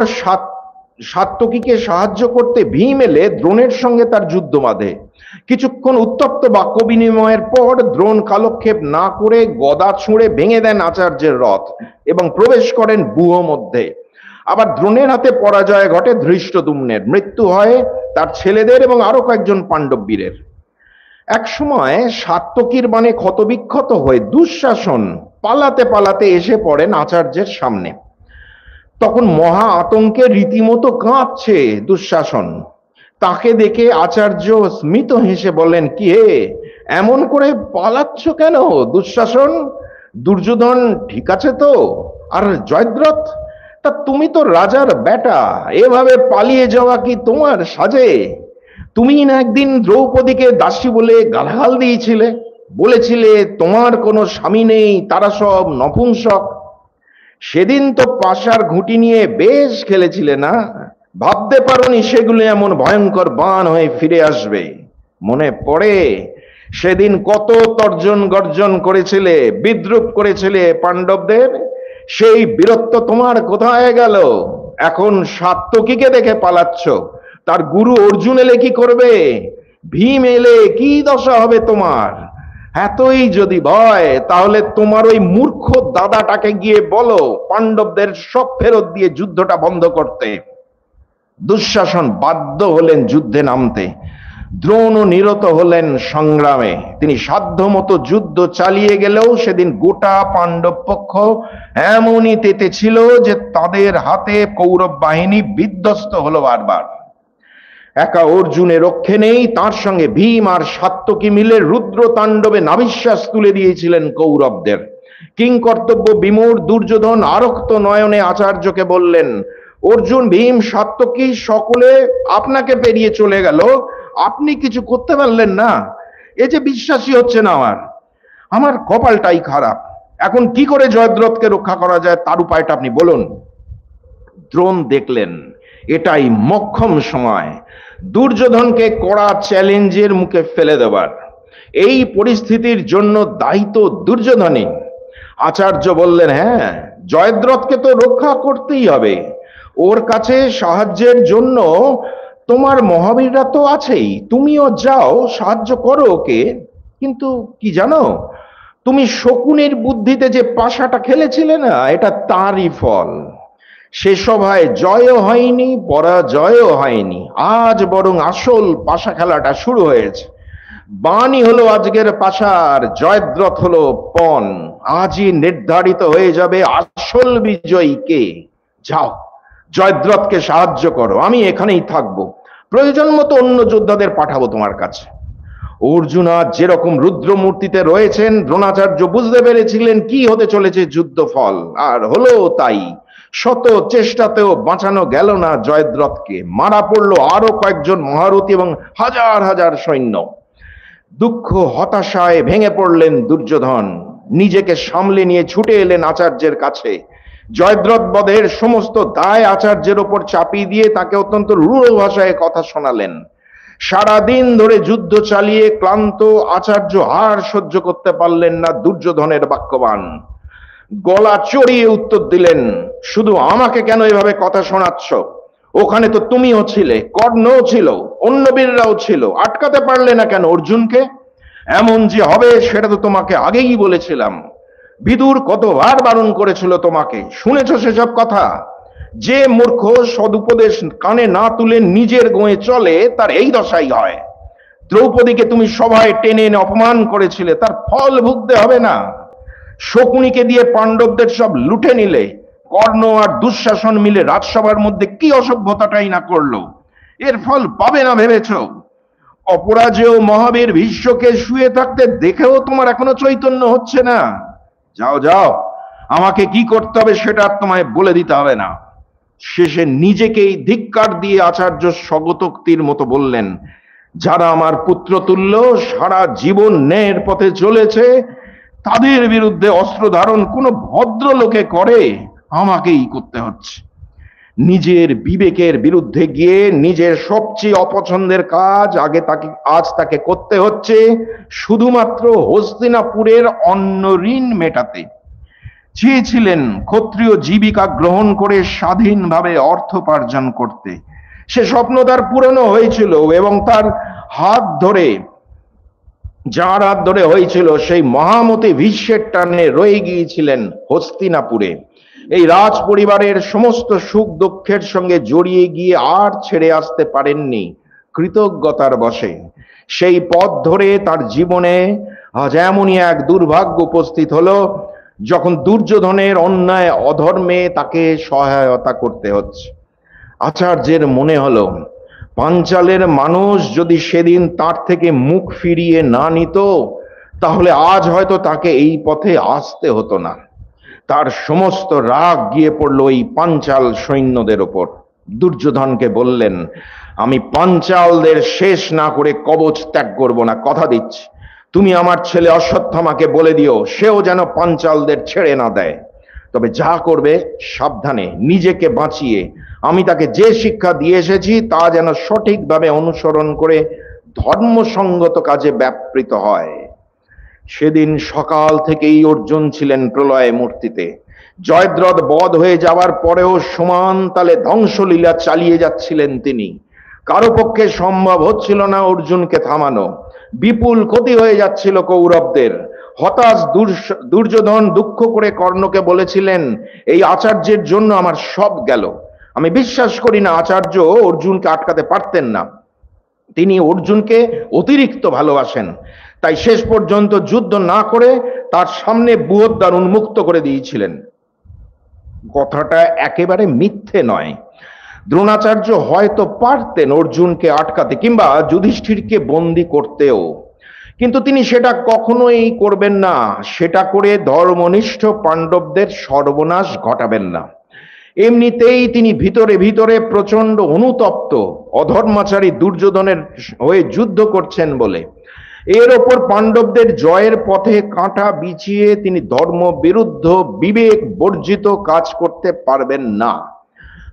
সাত্যকীকে সাহায্য করতে ভীম এলে দ্রোণের সঙ্গে তার যুদ্ধ বাঁধে। কিছুক্ষণ উত্তপ্ত বাক্য বিনিময়ের পর দ্রোণ কালক্ষেপ না করে গদা ছুঁড়ে ভেঙে দেন আচার্যের রথ এবং প্রবেশ করেন ব্যূহ মধ্যে। আবার দ্রোণের হাতে পরাজয় ঘটে ধৃষ্টদ্যুম্নের, মৃত্যু হয় তার ছেলেদের এবং আরো কয়েকজন পাণ্ডব বীরের। এক সময় সাত্যকীর বাণে ক্ষতবিক্ষত হয়ে দুঃশাসন পালাতে পালাতে এসে পড়েন আচার্যের সামনে। তখন মহা আতঙ্কে রীতিমতো কাঁপছে দুঃশাসন। তাকে দেখে আচার্য স্মিত হেসে বললেন, কি হে, এমন করে পালাচ্ছ কেন দুঃশাসন? দুর্যোধন ঠিক আছে তো? আর জয়দ্রথ? তা তুমি তো রাজার বেটা, এভাবে পালিয়ে যাওয়া কি তোমার সাজে? তুমি না একদিন দ্রৌপদীকে দাসী বলে গালাগাল দিয়েছিলে, বলেছিলে তোমার কোনো স্বামী নেই, তারা সব নপুংসক। সেদিন তো পাশার ঘুঁটি নিয়ে বেশ খেলেছিলে না? ভাবতে পারোনি সেগুলো এমন ভয়ঙ্কর বাণ হয়ে ফিরে আসবে? মনে পড়ে সেদিন কত তর্জন গর্জন করেছিলে, বিদ্রুপ করেছিলে পাণ্ডবদের? সেই বীরত্ব তোমার কোথায় গেল? এখন সাত্যকীকে দেখে পালাচ্ছ, তার গুরু অর্জুন এলে কি করবে? ভীম এলে কি দশা হবে তোমার? এতই যদি ভয়, তাহলে তোমার ওই মূর্খ দাদাটাকে গিয়ে বলো পাণ্ডবদের সব ফেরত দিয়ে যুদ্ধটা বন্ধ করতে। দুঃশাসন বাধ্য হলেন যুদ্ধে নামতে। দ্রোণ নিরত হলেন সংগ্রামে। তিনি সাধ্যমতো যুদ্ধ চালিয়ে গেলেও সেদিন গোটা পাণ্ডব পক্ষ এমনই তেতে ছিল যে তাদের হাতে কৌরব বাহিনী বিধ্বস্ত হলো বারবার। একা অর্জুনের রক্ষে নেই, তার সঙ্গে ভীম আর সাত্যকী মিলে রুদ্র তাণ্ডবে নাভিশ্বাস তুলে দিয়েছিলেন কৌরবদের। কিংকর্তব্য বিমূঢ় দুর্যোধন আরক্ত নয়নে আচার্যকে বললেন, অর্জুন, ভীম, সাত্যকী সকলে আপনাকে পেরিয়ে চলে গেল, আপনি কিছু করতে পারলেন না? এ যে বিশ্বাসই হচ্ছে না আমার। আমার কপালটাই খারাপ। এখন কি করে জয়দ্রথকে রক্ষা করা যায় তার উপায়টা আপনি বলুন। দ্রোণ দেখলেন এটাই মোক্ষম সময় দুর্যোধনকে কড়া চ্যালেঞ্জের মুখে ফেলে দেবার। এই পরিস্থিতির জন্য দায়িত্ব দুর্যোধনই। আচার্য বললেন, হ্যাঁ, জয়দ্রথকে তো রক্ষা করতেই হবে। ওর কাছে সাহায্যের জন্য তোমার মহাবীররা তো আছেই, তুমিও যাও, সাহায্য করো ওকে। কিন্তু কি জানো, তুমি শকুনের বুদ্ধিতে যে পাশাটা খেলেছিলে না, এটা তারই ফল। সে সভায় জয়ও হয়নি, পরাজয়ও হয়নি। আজ বরং আসল পাশা খেলাটা শুরু হয়েছে। বাণী হলো আজকের পাশার, জয়দ্রথ হলো পণ। আজই নির্ধারিত হয়ে যাবে আসল বিজয়ী কে। যাও, জয়দ্রথকে সাহায্য করো, আমি এখানেই থাকবো। প্রয়োজন মতো অন্য যোদ্ধাদের পাঠাবো তোমার কাছে। অর্জুন আজ যেরকম রুদ্রমূর্তিতে রয়েছেন, দ্রোণাচার্য বুঝতে পেরেছিলেন কি হতে চলেছে যুদ্ধ ফল, আর হলো তাই। শত চেষ্টাতেও বাঁচানো গেল না জয়দ্রথকে। মারা পড়লো আরো কয়েকজন মহারথী এবং হাজার হাজার সৈন্য। দুঃখ হতাশায় ভেঙে পড়লেন দুর্যোধন। নিজেকে সামলে নিয়ে ছুটে এলেন আচার্যের কাছে। জয়দ্রথ বধের সমস্ত দায় আচার্যের ওপর চাপিয়ে দিয়ে তাকে অত্যন্ত রূঢ় ভাষায় কথা শোনালেন। সারাদিন ধরে যুদ্ধ চালিয়ে ক্লান্ত আচার্য আর সহ্য করতে পারলেন না দুর্যোধনের বাক্যবাণ। গলা চড়িয়ে উত্তর দিলেন, শুধু আমাকে কেন এভাবে কথা শোনাচ্ছ? ওখানে তো তুমিও ছিলে, কর্ণও ছিল, অন্য বীররাও ছিল, আটকাতে পারলে না কেন অর্জুনকে? এমন যে হবে সেটা তো তোমাকে আগেই বলেছিলাম। বিদুর কতবার বারণ করেছিল তোমাকে, শুনেছো সেসব কথা? যে মূর্খ সদুপদেশ কানে না তুলে নিজের গোয়ে চলে, তার এই দশাই হয়। দ্রৌপদীকে তুমি সভায় টেনে এনে অপমান করেছিলে, তার ফল ভুগতে হবে না? শকুনিকে দিয়ে পাণ্ডবদের সব লুটে নিলে। কর্ণ আর দুঃশাসন মিলে রাজসভার মধ্যে কি অসভ্যতাটাই না করলো, এর ফল পাবে না ভেবেছ? অপরাজেয় মহাবীর ভীষ্মকে শুয়ে থাকতে দেখেও তোমার এখনো চৈতন্য হচ্ছে না? যাও যাও, আমাকে কি করতে হবে সেটা আর তোমায় বলে দিতে হবে না। শেষে নিজেকেই ধিক্কার দিয়ে আচার্য স্বগতোক্তির মতো বললেন, যারা আমার পুত্রতুল্য, সারা জীবন ন্যায়ের পথে চলেছে, তাদের বিরুদ্ধে অস্ত্র ধারণ কোনো ভদ্রলোকে করে, আমাকেই করতে হচ্ছে। নিজের বিবেকের বিরুদ্ধে গিয়ে নিজের সবচেয়ে অপছন্দের কাজ আজ তাকে করতে হচ্ছে, শুধুমাত্র হস্তিনাপুরের অন্ন ঋণ মেটাতে। চেয়েছিলেন ক্ষত্রিয় জীবিকা গ্রহণ করে স্বাধীনভাবে অর্থোপার্জন করতে। সে স্বপ্ন তার পূরণ হয়েছিল, এবং তার হাত ধরে, যার হাত ধরে হয়েছিল, সেই মহামতি ভীষ্মের টানে রয়ে গিয়েছিলেন হস্তিনাপুরে। এই রাজ পরিবারের সমস্ত সুখ দুঃখের সঙ্গে জড়িয়ে গিয়ে আর ছেড়ে আসতে পারেননি কৃতজ্ঞতার বশে। সেই পথ ধরে তার জীবনে আজ এমনই এক দুর্ভাগ্য উপস্থিত হলো, যখন দুর্যোধনের অন্যায় অধর্মে তাকে সহায়তা করতে হচ্ছে। আচার্যের মনে হলো, পাঞ্চালের মানুষ যদি সেদিন তার থেকে মুখ ফিরিয়ে না নিত, তাহলে আজ হয়তো তাকে এই পথে আসতে হতো না। তার সমস্ত রাগ গিয়ে পড়ল এই পাঞ্চাল সৈন্যদের ওপর। দুর্যোধনকে বললেন, আমি পাঞ্চালদের শেষ না করে কবচ ত্যাগ করব না, কথা দিচ্ছি। তুমি আমার ছেলে অশ্বত্থামাকে বলে দিও, সেও যেন পাঞ্চালদের ছেড়ে না দেয়। তবে যা করবে সাবধানে, নিজেকে বাঁচিয়ে। আমি তাকে যে শিক্ষা দিয়ে এসেছি তা যেন সঠিকভাবে অনুসরণ করে ধর্মসঙ্গত কাজে ব্যাপৃত হয়। সেদিন সকাল থেকেই অর্জুন ছিলেন প্রলয় মূর্তিতে। জয়দ্রথ বধ হয়ে যাওয়ার পরেও সমান তালে ধ্বংসলীলা চালিয়ে যাচ্ছিলেন তিনি। কারো পক্ষে সম্ভব হচ্ছিল না অর্জুনকে থামানো। বিপুল ক্ষতি হয়ে যাচ্ছিল কৌরবদের। হতাশ দুর্যোধন দুঃখ করে কর্ণকে বলেছিলেন, এই আচার্যের জন্য আমার সব গেল। আমি বিশ্বাস করি না আচার্য অর্জুনকে আটকাতে পারতেন না। তিনি অর্জুনকে অতিরিক্ত ভালোবাসেন, তাই শেষ পর্যন্ত যুদ্ধ না করে তার সামনে বৃহদ্বার উন্মুক্ত করে দিয়েছিলেন। কথাটা একেবারে মিথ্যে নয়। দ্রোণাচার্য হয়তো পারতেন অর্জুনকে আটকাতে কিংবা যুধিষ্ঠিরকে বন্দী করতেও, কিন্তু তিনি সেটা কখনোই করবেন না। সেটা করে ধর্মনিষ্ঠ পাণ্ডবদের সর্বনাশ ঘটাবেন না। এমনিতেই তিনি ভিতরে ভিতরে প্রচন্ড অনুতপ্ত, অধর্মাচারী দুর্যোধনের হয়ে যুদ্ধ করছেন বলে। এর ওপর পাণ্ডবদের জয়ের পথে কাঁটা বিছিয়ে তিনি ধর্ম বিরুদ্ধ, বিবেক বর্জিত কাজ করতে পারবেন না।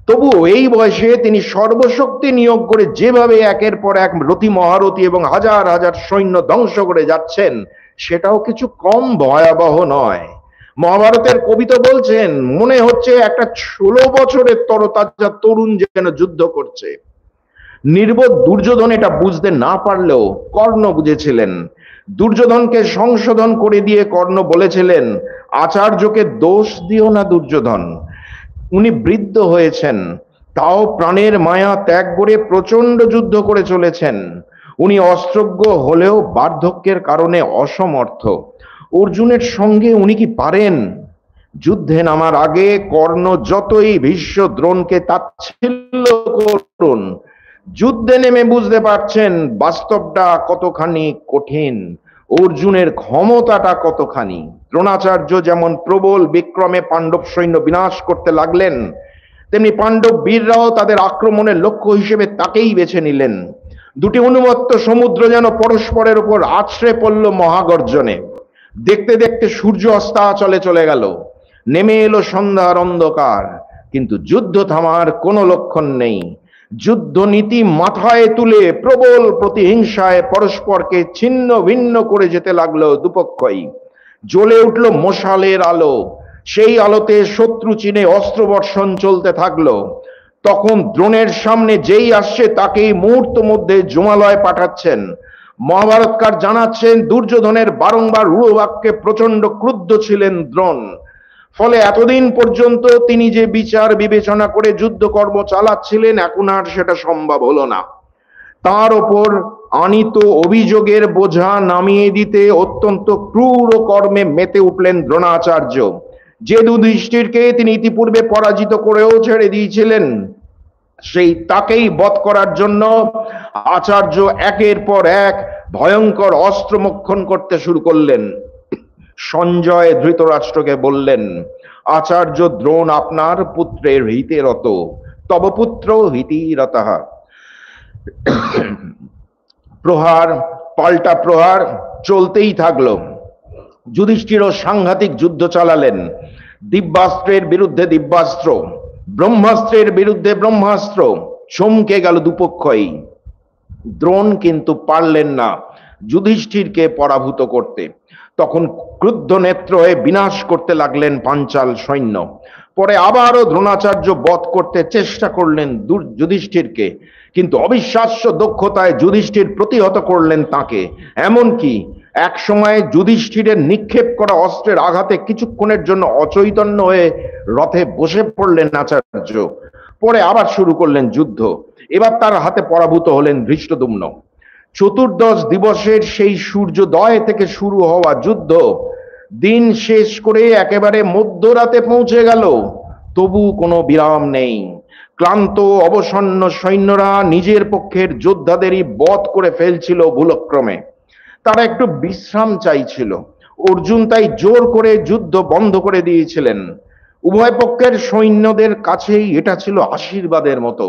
তবুও এই বয়সে তিনি সর্বশক্তি নিয়োগ করে যেভাবে একের পর এক রথী মহারথী এবং হাজার হাজার সৈন্য ধ্বংস করে যাচ্ছেন, সেটাও কিছু কম ভয়াবহ নয়। মহাভারতের কবি তো বলছেন, মনে হচ্ছে একটা 16 বছরের তরতাজা তরুণ যেন যুদ্ধ করছে। নির্বোধ দুর্যোধন এটা বুঝতে না পারলেও কর্ণ বুঝেছিলেন। দুর্যোধনকে সংশোধন করে দিয়ে কর্ণ বলেছিলেন, আচার্যকে দোষ দিও না দুর্যোধন, উনি বৃদ্ধ হয়েছেন, তাও প্রাণের মায়া ত্যাগ করে প্রচন্ড যুদ্ধ করে চলেছেন। উনি অস্ত্রজ্ঞ হলেও বার্ধক্যের কারণে অসমর্থ। অর্জুনের সঙ্গে উনি কি পারেন? যুদ্ধে নামার আগে কর্ণ যতই ভীষ্ম দ্রোণকে তাচ্ছিল্য করুন, যুদ্ধে নেমে বুঝতে পারছেন বাস্তবটা কতখানি কঠিন, অর্জুনের ক্ষমতাটা কতখানি। দ্রোণাচার্য যেমন প্রবল বিক্রমে পাণ্ডব সৈন্য বিনাশ করতে লাগলেন, তেমনি পাণ্ডব বীররাও তাদের আক্রমণের লক্ষ্য হিসেবে তাকেই বেছে নিলেন। দুটি উন্মত্ত সমুদ্র যেন পরস্পরের উপর আছড়ে পড়ল মহাগর্জনে। দেখতে দেখতে সূর্য অস্তাচলে চলে গেল, নেমে এলো সন্ধ্যার অন্ধকার, কিন্তু যুদ্ধ থামার কোনো লক্ষণ নেই। যুদ্ধ নীতি মাথায় তুলে প্রবল প্রতিহিংসায় পরস্পরকে ছিন্ন ভিন্ন করে যেতে লাগলো দুপক্ষই। জ্বলে উঠল মশালের আলো, সেই আলোতে শত্রু চিনে অস্ত্রবর্ষণ চলতে থাকলো। তখন দ্রোণের সামনে যেই আসছে তাকেই মুহূর্ত মধ্যে জমালয় পাঠাচ্ছেন। মহাভারতকার জানাচ্ছেন, দুর্যোধনের বারংবার রূঢ় বাক্যে প্রচন্ড ক্রুদ্ধ ছিলেন দ্রোণ। ফলে এতদিন পর্যন্ত তিনি যে বিচার বিবেচনা করে যুদ্ধকর্ম চালাচ্ছিলেন, এখন আর সেটা সম্ভব হলো না। তার ওপর আনিত অভিযোগের বোঝা নামিয়ে দিতে অত্যন্ত ক্রূর কর্মে মেতে উঠলেন দ্রোণাচার্য। যে যুধিষ্ঠিরকে তিনি ইতিপূর্বে পরাজিত করেও ছেড়ে দিয়েছিলেন, সেই তাকেই বধ করার জন্য আচার্য একের পর এক ভয়ঙ্কর অস্ত্র মোক্ষণ করতে শুরু করলেন। সঞ্জয় ধৃতরাষ্ট্রকে বললেন, আচার্য দ্রোণ আপনার পুত্রের হিতে রত, তব পুত্র হিতিরতঃ। প্রহার পাল্টা প্রহার চলতেই থাকলো। যুধিষ্ঠিরও সাংঘাতিক যুদ্ধ চালালেন। দিব্যাস্ত্রের বিরুদ্ধে দিব্যাস্ত্র, ব্রহ্মাস্ত্রের বিরুদ্ধে ব্রহ্মাস্ত্র, চমকে গেল দুপক্ষই। দ্রোণ কিন্তু পারলেন না যুধিষ্ঠিরকে পরাভূত করতে। তখন ক্রুদ্ধ নেত্র হয়ে বিনাশ করতে লাগলেন পাঞ্চাল সৈন্য। পরে আবারও দ্রোণাচার্য বধ করতে চেষ্টা করলেন যুধিষ্ঠিরকে, কিন্তু অবিশ্বাস্য দক্ষতায় যুধিষ্ঠির প্রতিহত করলেন তাকে। এমনকি এক সময় যুধিষ্ঠিরের নিক্ষেপ করা অস্ত্রের আঘাতে কিছুক্ষণের জন্য অচৈতন্য হয়ে রথে বসে পড়লেন আচার্য। পরে আবার শুরু করলেন যুদ্ধ। এবার তার হাতে পরাভূত হলেন ধৃষ্টদ্যুম্ন। চতুর্দশ দিবসের সেই সূর্যোদয় থেকে শুরু হওয়া যুদ্ধ দিন শেষ করে একেবারে মধ্যরাতে পৌঁছে গেল, তবু কোনো বিরাম নেই। ক্লান্ত অবসন্ন সৈন্যরা নিজের পক্ষের যোদ্ধাদেরই বধ করে ফেলছিল ভুলক্রমে। তারা একটু বিশ্রাম চাইছিল। অর্জুন তাই জোর করে যুদ্ধ বন্ধ করে দিয়েছিলেন। উভয় পক্ষের সৈন্যদের কাছেই এটা ছিল আশীর্বাদের মতো।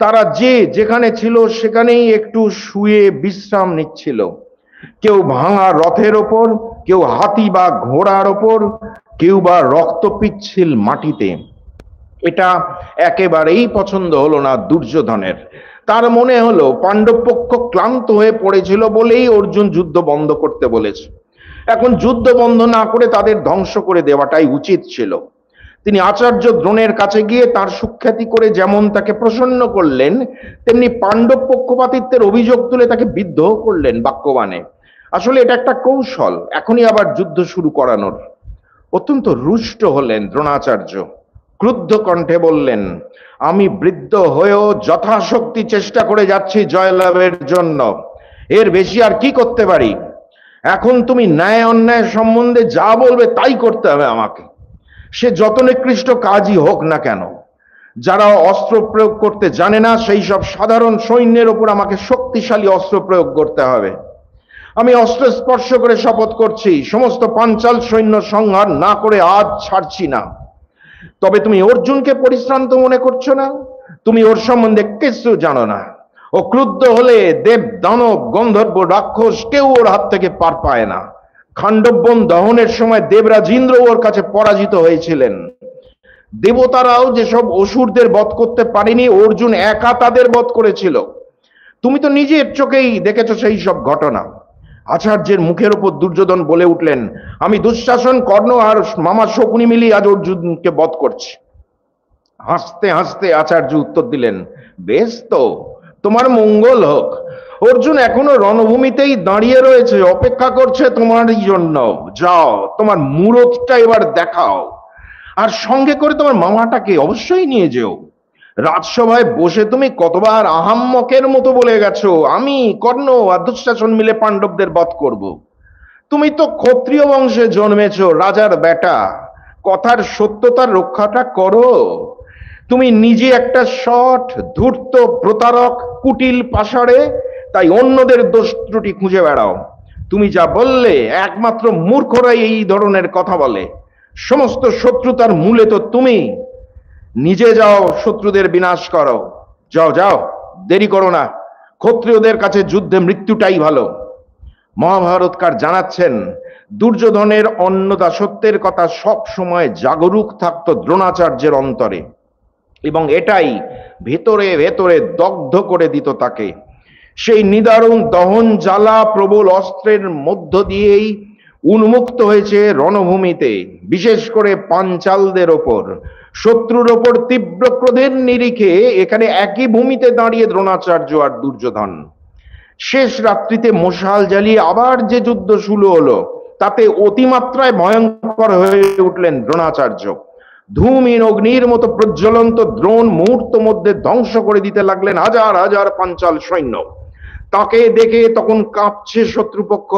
তারা যে যেখানে ছিল সেখানেই একটু শুয়ে বিশ্রাম নিচ্ছিল। কেউ ভাঙা রথের ওপর, কেউ হাতি বা ঘোড়ার ওপর, কেউ বা রক্ত পিচ্ছিল মাটিতে। এটা একেবারেই পছন্দ হলো না দুর্যোধনের। তার মনে হলো পাণ্ডব পক্ষ ক্লান্ত হয়ে পড়েছিল বলেই অর্জুন যুদ্ধ বন্ধ করতে বলেছে। এখন যুদ্ধ বন্ধ না করে তাদের ধ্বংস করে দেওয়াটাই উচিত ছিল। তিনি আচার্য দ্রোণের কাছে গিয়ে তার সুখ্যাতি করে যেমন তাকে প্রসন্ন করলেন, তেমনি পাণ্ডব পক্ষপাতিত্বের অভিযোগ তুলে তাকে বিদ্ধ করলেন বাক্যবাণে। আসলে এটা একটা কৌশল, এখনই আবার যুদ্ধ শুরু করানোর। অত্যন্ত রুষ্ট হলেন দ্রোণাচার্য। ক্রুদ্ধ কণ্ঠে বললেন, আমি বৃদ্ধ হয়েও যথাশক্তি চেষ্টা করে যাচ্ছি জয়লাভের জন্য। এর বেশি আর কি করতে পারি? এখন তুমি ন্যায় অন্যায় সম্বন্ধে যা বলবে তাই করতে হবে আমাকে, সে যত নিকৃষ্ট কাজই হোক না কেন। যারা অস্ত্র প্রয়োগ করতে জানে না সেই সব সাধারণ সৈন্যের উপর আমাকে শক্তিশালী অস্ত্র প্রয়োগ করতে হবে। আমি অস্ত্র স্পর্শ করে শপথ করছি, সমস্ত পাঞ্চাল সৈন্য সংহার না করে আজ ছাড়ছি না। তবে তুমি অর্জুনকে পরিশ্রান্ত মনে করছো না? তুমি ওর সম্বন্ধে কিছু জানো না। ও ক্রুদ্ধ হলে দেব দানব গন্ধর্ব রাক্ষস কেউ ওর হাত থেকে পার পায় না। খাণ্ডববন দহনের সময় দেবরাজ ইন্দ্র ওর কাছে পরাজিত হয়েছিলেন। দেবতারাও যেসব অসুরদের বধ করতে পারেনি, অর্জুন একা তাদের বধ করেছিল। তুমি তো নিজের চোখেই দেখেছো সেই সব ঘটনা। আচার্যের মুখের উপর দুর্যোধন বলে উঠলেন, আমি দুঃশাসন, কর্ণ আর মামা শকুনি মিলিয়ে আজ অর্জুনকে বধ করছি। হাসতে হাসতে আচার্য উত্তর দিলেন, বেশ তো, তোমার মঙ্গল হোক। অর্জুন এখনো রণভূমিতেই দাঁড়িয়ে রয়েছে, অপেক্ষা করছে তোমারই জন্য। যাও, তোমার মূরতটা এবার দেখাও, আর সঙ্গে করে তোমার মামাটাকে অবশ্যই নিয়ে যেও। রাজসভায় বসে তুমি কতবার আহাম্মকের মতো বলে গেছো, আমি কর্ণ আর দুঃশাসন মিলে পাণ্ডবদের বধ করব। তুমি তো ক্ষত্রিয় বংশে জন্মেছো, রাজার বেটা, কথার সত্যতার রক্ষাটা করো। তুমি নিজে একটা শঠ, ধূর্ত, প্রতারক, কুটিল পাষাড়ে, তাই অন্যদের দোষ ত্রুটি খুঁজে বেড়াও। তুমি যা বললে একমাত্র মূর্খরাই এই ধরনের কথা বলে। সমস্ত শত্রুতার মূলে তো তুমি। নিজে যাও, শত্রুদের বিনাশ করো। যাও যাও, দেরি করো না। ক্ষত্রিয়দের কাছে যুদ্ধে মৃত্যুটাই ভালো। মহাভারতকার জানাচ্ছেন, দুর্যোধনের অন্নদাসত্বের কথা সব সময় জাগরুক থাকতো দ্রোণাচার্যের অন্তরে, এবং এটাই ভেতরে ভেতরে দগ্ধ করে দিত তাকে। সেই নিদারুণ দহন জ্বালা প্রবল অস্ত্রের মধ্য দিয়েই উন্মুক্ত হয়েছে রণভূমিতে, বিশেষ করে পাঞ্চালদের ওপর। শত্রুর ওপর তীব্র ক্রোধের নিরিখে এখানে একই ভূমিতে দাঁড়িয়ে দ্রোণাচার্য আর দুর্যোধন। শেষ রাত্রিতে মশাল জ্বালিয়ে আবার যে যুদ্ধ শুরু হলো, তাতে অতিমাত্রায় ভয়ঙ্কর হয়ে উঠলেন দ্রোণাচার্য। ধূমহীন অগ্নির মতো প্রজ্বলন্ত দ্রোণ মুহূর্ত মধ্যে ধ্বংস করে দিতে লাগলেন হাজার হাজার পাঞ্চাল সৈন্য। তাকে দেখে তখন কাঁপছে শত্রুপক্ষ।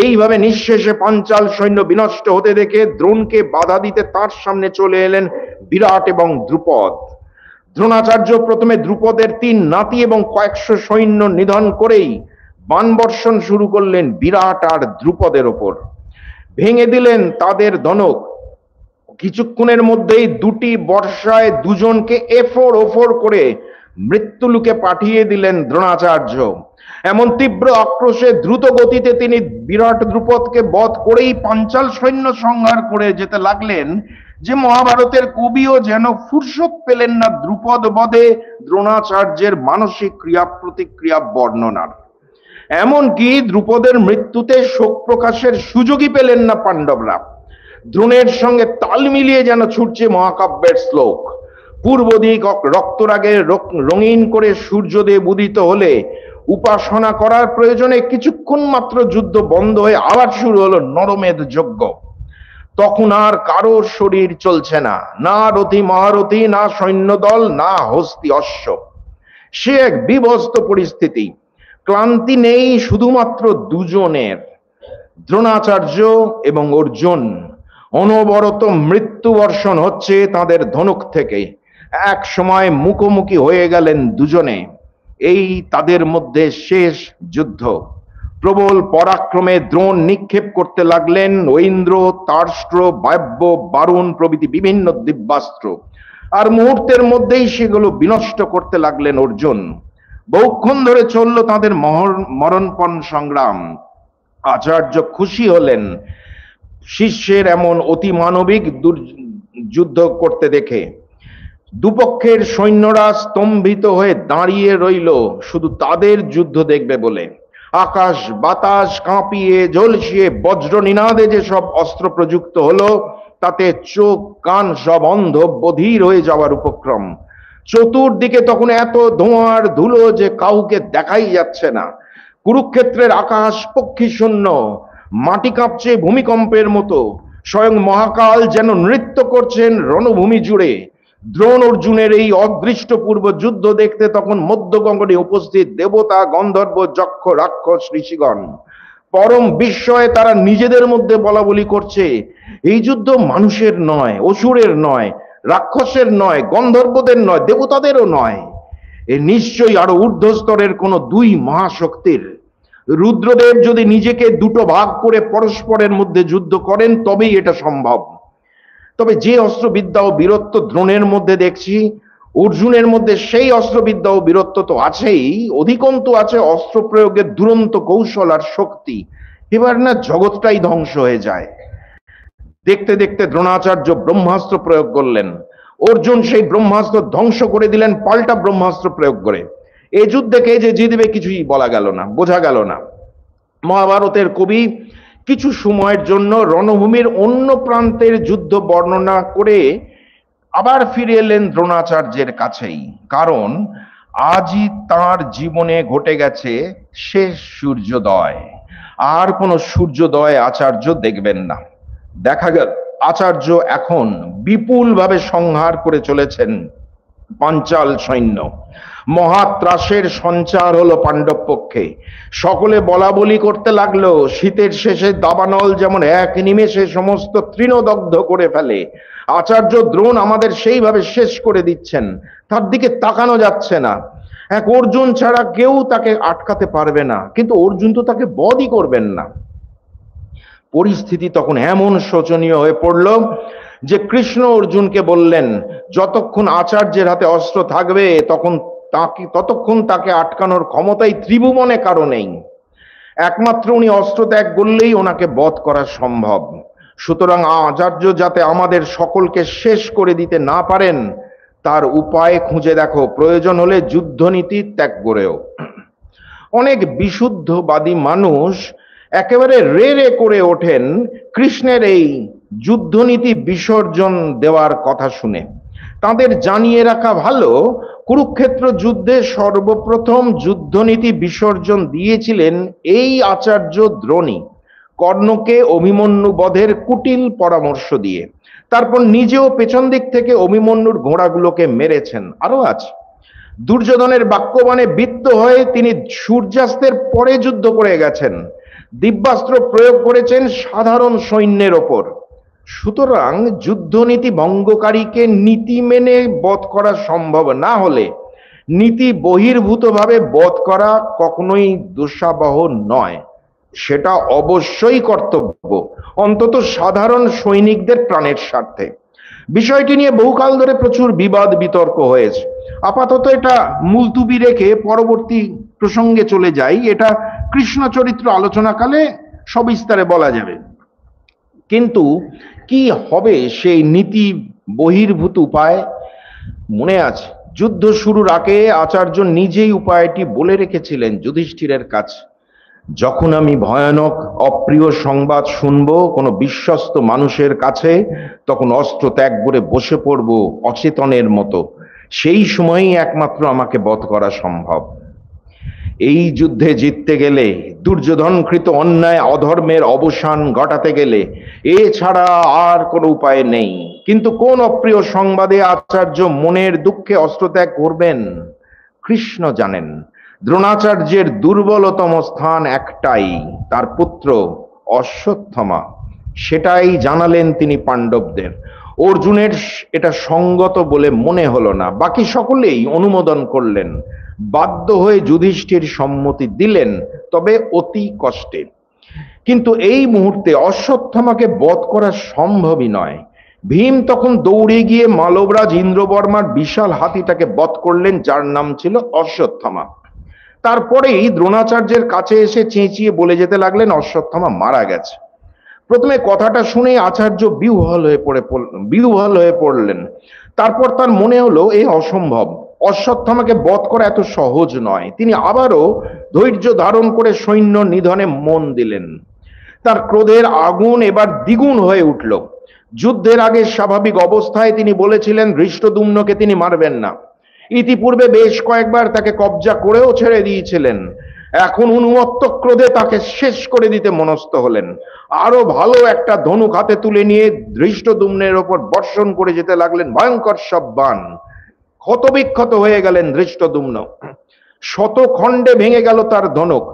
এইভাবে নিঃশেষে পাঞ্চাল সৈন্য বিনষ্ট হতে দেখে দ্রোণকে বাধা দিতে তার সামনে চলে এলেন বিরাট এবং দ্রুপদ। দ্রোণাচার্য প্রথমে দ্রুপদের 3 নাতি এবং কয়েকশো সৈন্য নিধন করেই বাণবর্ষণ শুরু করলেন বিরাট আর দ্রুপদের ওপর। ভেঙে দিলেন তাদের ধনুক। কিছুক্ষণের মধ্যেই 2টি বর্ষায় দুজনকে এফোর ওফোর করে মৃত্যুলোকে পাঠিয়ে দিলেন দ্রোণাচার্য। এমন তীব্র আক্রোশে দ্রুত গতিতে তিনি বিরাট দ্রুপদকে বধ করেই পাঞ্চাল সৈন্য সংহার করে যেতে লাগলেন যে মহাভারতের কবিও যেন ফুরসত পেলেন না দ্রুপদ বধে দ্রোণাচার্যের মানসিক ক্রিয়া প্রতিক্রিয়া বর্ণনার। এমনকি দ্রুপদের মৃত্যুতে শোক প্রকাশের সুযোগই পেলেন না পাণ্ডবরা। দ্রোণের সঙ্গে তাল মিলিয়ে যেন ছুটছে মহাকাব্যের শ্লোক। পূর্ব দিক রক্তরাগে রঙিন করে সূর্যোদয় উদিত হলে উপাসনা করার প্রয়োজনে কিছুক্ষণ মাত্র যুদ্ধ বন্ধ হয়ে আবার শুরু হলো নরমেধ যজ্ঞ। তখন আর কারোর শরীর চলছে না, না রথী মহারথী, না সৈন্যদল, না হস্তি অশ্ব। সে এক বিভস্ত পরিস্থিতি। ক্লান্তি নেই শুধুমাত্র দুজনের, দ্রোণাচার্য এবং অর্জুন। অনবরত মৃত্যু বর্ষণ হচ্ছে তাদের ধনুক থেকে। এক সময় মুখোমুখি হয়ে গেলেন দুজনে। এই তাদের মধ্যে শেষ যুদ্ধ। প্রবল পরাক্রমে দ্রোণ নিক্ষেপ করতে লাগলেন ঐন্দ্র, তার্ষ্ট্র, বায়ব্য, বারুণ প্রভৃতি বিভিন্ন দিব্যাস্ত্র, আর মুহূর্তের মধ্যেই সেগুলো বিনষ্ট করতে লাগলেন অর্জুন। বহুক্ষণ ধরে চলল তাদের মরণপণ সংগ্রাম। আচার্য খুশি হলেন শিষ্যের এমন অতিমানবিক যুদ্ধ করতে দেখে। দুপক্ষের সৈন্যরা স্তম্ভিত হয়ে দাঁড়িয়ে রইল শুধু তাদের যুদ্ধ দেখবে বলে। আকাশ বাতাস কাঁপিয়ে ঝলসিয়ে বজ্র নিনাদে যে সব অস্ত্র প্রযুক্ত হলো, তাতে চোখ কান সব অন্ধ বধির হয়ে যাওয়ার উপক্রম। চতুর্দিকে তখন এত ধোঁয়ার ধুলো যে কাউকে দেখাই যাচ্ছে না। কুরুক্ষেত্রের আকাশ পক্ষী শূন্য, মাটি কাঁপছে ভূমিকম্পের মতো। স্বয়ং মহাকাল যেন নৃত্য করছেন রণভূমি জুড়ে। দ্রোণ অর্জুনের এই অদৃষ্টপূর্ব যুদ্ধ দেখতে তখন মধ্যগঙ্গনে উপস্থিত দেবতা, গন্ধর্ব, যক্ষ, রাক্ষস, ঋষিগণ। পরম বিস্ময়ে তারা নিজেদের মধ্যে বলাবলি করছে, এই যুদ্ধ মানুষের নয়, অসুরের নয়, রাক্ষসের নয়, গন্ধর্বদের নয়, দেবতাদেরও নয়। এ নিশ্চয়ই আরো ঊর্ধ্বস্তরের কোনো দুই মহাশক্তির। রুদ্রদেব যদি নিজেকে দুটো ভাগ করে পরস্পরের মধ্যে যুদ্ধ করেন তবেই এটা সম্ভব। তবে যে অস্ত্রবিদ্যা ও বীরত্ব দ্রোণের মধ্যে দেখছি, অর্জুনের মধ্যে সেই অস্ত্রবিদ্যা ও বীরত্ব তো আছেই, অধিকন্তু আছে অস্ত্র প্রয়োগের দুরন্ত কৌশল আর শক্তি। এবার না জগৎটাই ধ্বংস হয়ে যায়। দেখতে দেখতে দ্রোণাচার্য ব্রহ্মাস্ত্র প্রয়োগ করলেন। অর্জুন সেই ব্রহ্মাস্ত্র ধ্বংস করে দিলেন পাল্টা ব্রহ্মাস্ত্র প্রয়োগ করে। এই যুদ্ধে কে যে জিতবে কিছুই বলা গেল না, বোঝা গেল না। মহাভারতের কবি কিছু সময়ের জন্য রণভূমির অন্য প্রান্তের যুদ্ধ বর্ণনা করে আবার ফিরে এলেন দ্রোণাচার্যের কাছেই। কারণ আজই তার জীবনে ঘটে গেছে শেষ সূর্যোদয়। আর কোনো সূর্যোদয় আচার্য দেখবেন না। দেখা গেল আচার্য এখন বিপুলভাবে সংহার করে চলেছেন পাঞ্চাল সৈন্য। মহাত্রাসের সঞ্চার হলো পাণ্ডব পক্ষে। সকলে বলা বলি করতে লাগলো, শীতের শেষে দাবানল যেমন এক নিমেষে সমস্ত তৃণদগ্ধ করে ফেলে, আচার্য দ্রোণ আমাদের সেইভাবে শেষ করে দিচ্ছেন। তার দিকে তাকানো যাচ্ছে না। এক অর্জুন ছাড়া কেউ তাকে আটকাতে পারবে না, কিন্তু অর্জুন তো তাকে বধই করবেন না। পরিস্থিতি তখন এমন শোচনীয় হয়ে পড়ল যে কৃষ্ণ অর্জুনকে বললেন, যতক্ষণ আচার্যের হাতে অস্ত্র থাকবে ততক্ষণ তাকে আটকানোর ক্ষমতাই ত্রিভুবনে কারো নেই। একমাত্র উনি অস্ত্র ত্যাগ করলেই ওনাকে বধ করা সম্ভব। সুতরাং আচার্য যাতে আমাদের সকলকে শেষ করে দিতে না পারেন, তার উপায় খুঁজে দেখো, প্রয়োজন হলে যুদ্ধনীতি ত্যাগ করেও। অনেক বিশুদ্ধবাদী মানুষ একেবারে রে রে করে ওঠেন কৃষ্ণের এই যুদ্ধনীতি বিসর্জন দেওয়ার কথা শুনে। তাদের জানিয়ে রাখা ভালো, কুরুক্ষেত্র যুদ্ধে সর্বপ্রথম যুদ্ধনীতি বিসর্জন দিয়েছিলেন এই আচার্য দ্রোণী, কর্ণকে অভিমন্যু বধের কুটিল পরামর্শ দিয়ে। তারপর নিজেও পেছন দিক থেকে অভিমন্যুর ঘোড়াগুলোকে মেরেছেন। আরো আছে, দুর্যোধনের বাক্যবাণে বিদ্ধ হয়ে তিনি সূর্যাস্তের পরে যুদ্ধ করে গেছেন, দিব্যাস্ত্র প্রয়োগ করেছেন সাধারণ সৈন্যের ওপর। সুতরাং যুদ্ধনীতি ভঙ্গকারীকে নীতি মেনে বধ করা সম্ভব না হলে নীতি বহির্ভূতভাবে বধ করা কখনোই দুঃসাবহ নয়। সেটা অবশ্যই কর্তব্য, অন্তত সাধারণ সৈনিকদের প্রাণের স্বার্থে। বিষয়টি নিয়ে বহুকাল ধরে প্রচুর বিবাদ বিতর্ক হয়েছে। আপাতত এটা মুলতুবি রেখে পরবর্তী প্রসঙ্গে চলে যাই। এটা কৃষ্ণ চরিত্র আলোচনাকালে সবিস্তারে বলা যাবে। কিন্তু কি হবে সেই নীতি বহির্ভূত উপায়? মনে আছে, যুদ্ধ শুরুর আগে আচার্য নিজেই উপায়টি বলে রেখেছিলেন যুধিষ্ঠিরের কাছে। যখন আমি ভয়ানক অপ্রিয় সংবাদ শুনবো কোনো বিশ্বস্ত মানুষের কাছে, তখন অস্ত্র ত্যাগ করে বসে পড়ব অচেতনের মতো। সেই সময়ই একমাত্র আমাকে বধ করা সম্ভব। এই যুদ্ধে জিততে গেলে, দুর্যোধনকৃত অন্যায় অধর্মের অবসান ঘটাতে গেলে এছাড়া আর কোনো উপায় নেই। কিন্তু কোন অপ্রিয় সংবাদে আচার্য মনের দুঃখে অস্ত্রত্যাগ করবেন কৃষ্ণ জানেন। দ্রোণাচার্যের দুর্বলতম স্থান একটাই, তার পুত্র অশ্বত্থামা। সেটাই জানালেন তিনি পাণ্ডবদের। অর্জুনের এটা সঙ্গত বলে মনে হলো না। বাকি সকলেই অনুমোদন করলেন। বাধ্য হয়ে যুধিষ্ঠির সম্মতি দিলেন, তবে অতি কষ্টে। কিন্তু এই মুহূর্তে অশ্বত্থামাকে বধ করা সম্ভবই নয়। ভীম তখন দৌড়ে গিয়ে মালবরাজ ইন্দ্রবর্মার বিশাল হাতিটাকে বধ করলেন, যার নাম ছিল অশ্বত্থামা। তারপরেই দ্রোণাচার্যের কাছে এসে চেঁচিয়ে বলে যেতে লাগলেন অশ্বত্থামা মারা গেছে। প্রথমে কথাটা শুনে আচার্য বিহ্বল হয়ে পড়লেন। তারপর তার মনে হলো এ অসম্ভব, অশ্বত্থামাকে বধ করা এত সহজ নয়। তিনি আবারও ধৈর্য ধারণ করে সৈন্য নিধনে মন দিলেন। তার ক্রোধের আগুন এবার দ্বিগুণ হয়ে উঠল। যুদ্ধের আগে স্বাভাবিক অবস্থায় তিনি বলেছিলেন ধৃষ্টদ্যুম্নকে তিনি মারবেন না। ইতিপূর্বে বেশ কয়েকবার তাকে কবজা করেও ছেড়ে দিয়েছিলেন। এখন উন্মত্ত ক্রোধে তাকে শেষ করে দিতে মনস্থ হলেন। আরো ভালো একটা ধনুক হাতে তুলে নিয়ে ধৃষ্টদ্যুম্নের ওপর বর্ষণ করে যেতে লাগলেন ভয়ঙ্কর সব বাণ। ক্ষতবিক্ষত হয়ে গেলেন ধৃষ্টদ্যুম্ন। শত খণ্ডে ভেঙে গেল তার ধনুক।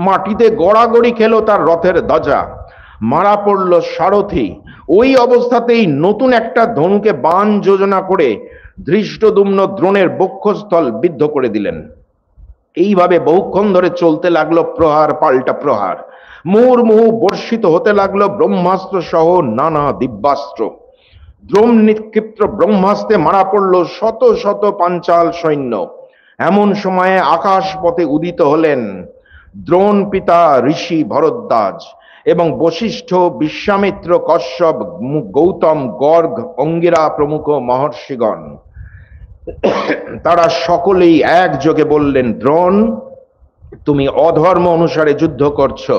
মাটিতে গড়াগড়ি খেলো তার রথের ধ্বজা। মারা পড়ল সারথি। ওই অবস্থাতেই নতুন একটা ধনুকে বাণ যোজনা করে ধৃষ্টদ্যুম্ন দ্রোণের বক্ষস্থল বিদ্ধ করে দিলেন। এইভাবে বহুক্ষণ ধরে চলতে লাগলো প্রহার পাল্টা প্রহার। মুহুর্মুহু বর্ষিত হতে লাগলো ব্রহ্মাস্ত্র সহ নানা দিব্যাস্ত্র। দ্রোণ নিক্ষিপ্ত ব্রহ্মাস্ত্রে মারা পড়ল শত শত পাঞ্চাল সৈন্য। এমন সময়ে আকাশ পথে উদিত হলেন দ্রোণ পিতা ঋষি ভরদ্বাজ এবং বশিষ্ঠ, বিশ্বামিত্র, কশ্যপ, গৌতম, গর্গ, অঙ্গিরা প্রমুখ মহর্ষিগণ। তারা সকলেই একযোগে বললেন, দ্রোণ, তুমি অধর্ম অনুসারে যুদ্ধ করছো,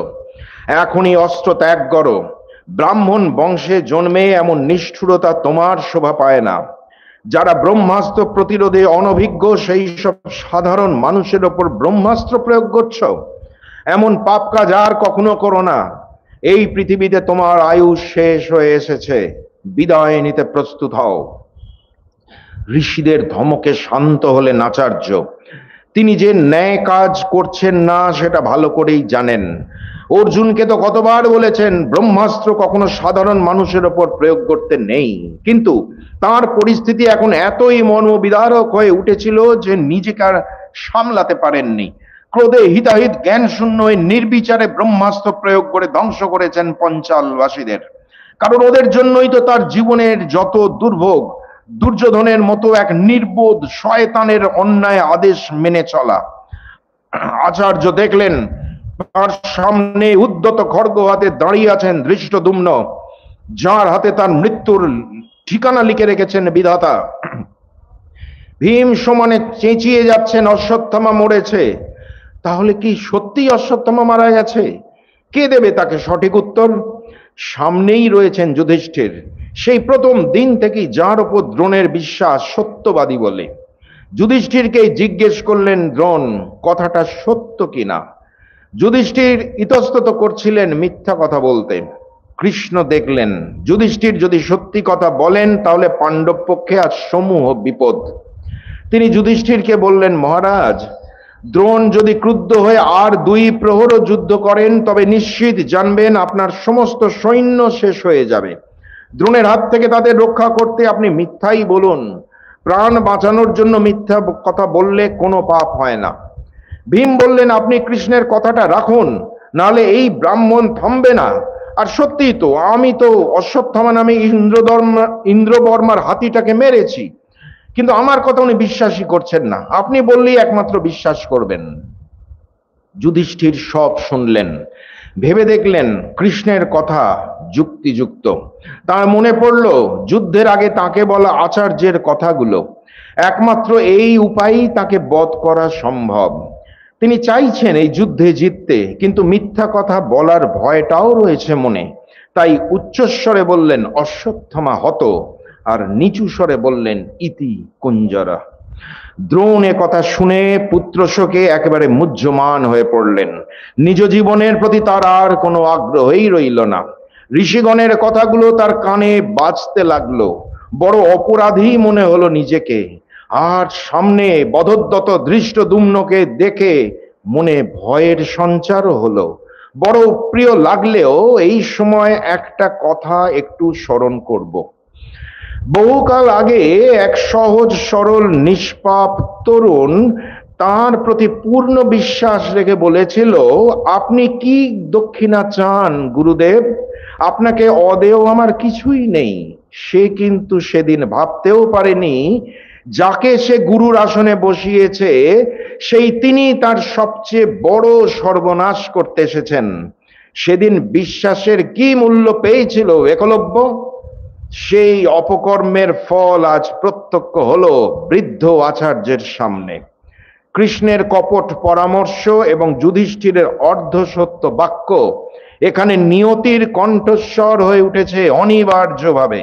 এখনই অস্ত্র ত্যাগ করো। ব্রাহ্মণ বংশে জন্মে এমন নিষ্ঠুরতা তোমার শোভা পায় না। যারা ব্রহ্মাস্ত্র প্রতিরোধে অনভিজ্ঞ, সেই সব সাধারণ মানুষের ওপর ব্রহ্মাস্ত্র প্রয়োগ করছো। এমন পাপ কাজ আর কখনো করো না। এই পৃথিবীতে তোমার আয়ু শেষ হয়ে এসেছে, বিদায় নিতে প্রস্তুত হও। ঋষিদের ধমকে শান্ত হলেন আচার্য। তিনি যে ন্যায় কাজ করছেন না সেটা ভালো করেই জানেন। অর্জুনকে তো কতবার বলেছেন ব্রহ্মাস্ত্র কখনো সাধারণ মানুষের ওপর প্রয়োগ করতে নেই। কিন্তু তার পরিস্থিতি এখন এতই মর্মবিদারক হয়ে উঠেছিল যে নিজেকে আর সামলাতে পারেননি। ক্রোধে হিতাহিত জ্ঞান শূন্য হয়ে নির্বিচারে ব্রহ্মাস্ত্র প্রয়োগ করে ধ্বংস করেছেন পঞ্চালবাসীদের। কারণ ওদের জন্যই তো তার জীবনের যত দুর্ভোগ। দুর্যোধনের মতো এক নির্বোধ শয়তানের অন্যায় আদেশ মেনে চলা। আচার্য দেখলেন তার সামনে উদ্যত খড়গ হাতে দাঁড়িয়ে আছেন ধৃষ্টদ্যুম্ন, যার হাতে তার মৃত্যুর ঠিকানা লিখে রেখেছেন বিধাতা। ভীম সমানে চেঁচিয়ে যাচ্ছেন অশ্বত্থামা মরেছে। তাহলে কি সত্যি অশ্বত্থামা মারা গেছে? কে দেবে তাকে সঠিক উত্তর? সামনেই রয়েছেন যুধিষ্ঠির, সেই প্রথম দিন থেকেই যার উপর দ্রোণের বিশ্বাস সত্যবাদী বলে। যুধিষ্ঠিরকে জিজ্ঞেস করলেন দ্রোণ কথাটা সত্য কিনা। যুধিষ্ঠির ইতস্তত করছিলেন মিথ্যা কথা বলতে। কৃষ্ণ দেখলেন যুধিষ্ঠির যদি সত্যি কথা বলেন তাহলে পাণ্ডব পক্ষে আজ সমূহ বিপদ। তিনি যুধিষ্ঠিরকে বললেন, মহারাজ, দ্রোণ যদি ক্রুদ্ধ হয়ে আর 2 প্রহরও যুদ্ধ করেন তবে নিশ্চিত জানবেন আপনার সমস্ত সৈন্য শেষ হয়ে যাবে। দ্রোণের হাত থেকে তাদের রক্ষা করতে আপনি মিথ্যাই বলুন। প্রাণ বাঁচানোর জন্য মিথ্যা কথা বললে কোনো পাপ হয় না। ভীম বললেন, আপনি কৃষ্ণের কথাটা রাখুন, নাহলে এই ব্রাহ্মণ থামবে না। আর সত্যিই তো, আমি তো অশ্বত্থামা নামে ইন্দ্রবর্মার হাতিটাকে মেরেছি, কিন্তু আমার কথা উনি বিশ্বাসই করছেন না। আপনি বললেই একমাত্র বিশ্বাস করবেন। যুধিষ্ঠির সব শুনলেন, ভেবে দেখলেন কৃষ্ণের কথা যুক্তিযুক্ত। তার মনে পড়ল যুদ্ধের আগে তাকে বলা আচার্যের কথাগুলো। একমাত্র এই উপায়েই তাকে বধ করা সম্ভব। তিনি চাইছেন এই যুদ্ধে জিততে, কিন্তু মিথ্যা কথা বলার ভয়টাও রয়েছে মনে। তাই উচ্চস্বরে বললেন অশ্বত্থামা হত, আর নিচু স্বরে বললেন ইতি কুঞ্জরা। দ্রোণ এ কথা শুনে পুত্র শোকে একেবারে মুহ্যমান হয়ে পড়লেন। নিজ জীবনের প্রতি তার আর কোনো আগ্রহই রইল না। ঋষিগণের কথাগুলো তার কানে বাজতে লাগলো। বড় অপরাধী মনে হলো নিজেকে। আর সামনে বধোদ্যত ধৃষ্টদ্যুম্নকে দেখে মনে ভয়ের সঞ্চারও হলো। বড় প্রিয় লাগলেও এই সময় একটা কথা একটু স্মরণ করব। বহুকাল আগে এক সহজ সরল নিষ্পাপ তরুণ তার প্রতি পূর্ণ বিশ্বাস রেখে বলেছিল, আপনি কি দক্ষিণা চান গুরুদেব? আপনাকে অদেয় আমার কিছুই নেই। সে কিন্তু সেদিন ভাবতেও পারেনি যাকে সে গুরুর আসনে বসিয়েছে সেই তিনি তার সবচেয়ে বড় সর্বনাশ করতে এসেছেন। সেদিন বিশ্বাসের কি মূল্য পেয়েছিল একলব্য? সেই অপকর্মের ফল আজ প্রত্যক্ষ হলো বৃদ্ধ আচার্যের সামনে। কৃষ্ণের কপট পরামর্শ এবং যুধিষ্ঠিরের অর্ধসত্য বাক্য এখানে নিয়তির কণ্ঠস্বর হয়ে উঠেছে অনিবার্যভাবে।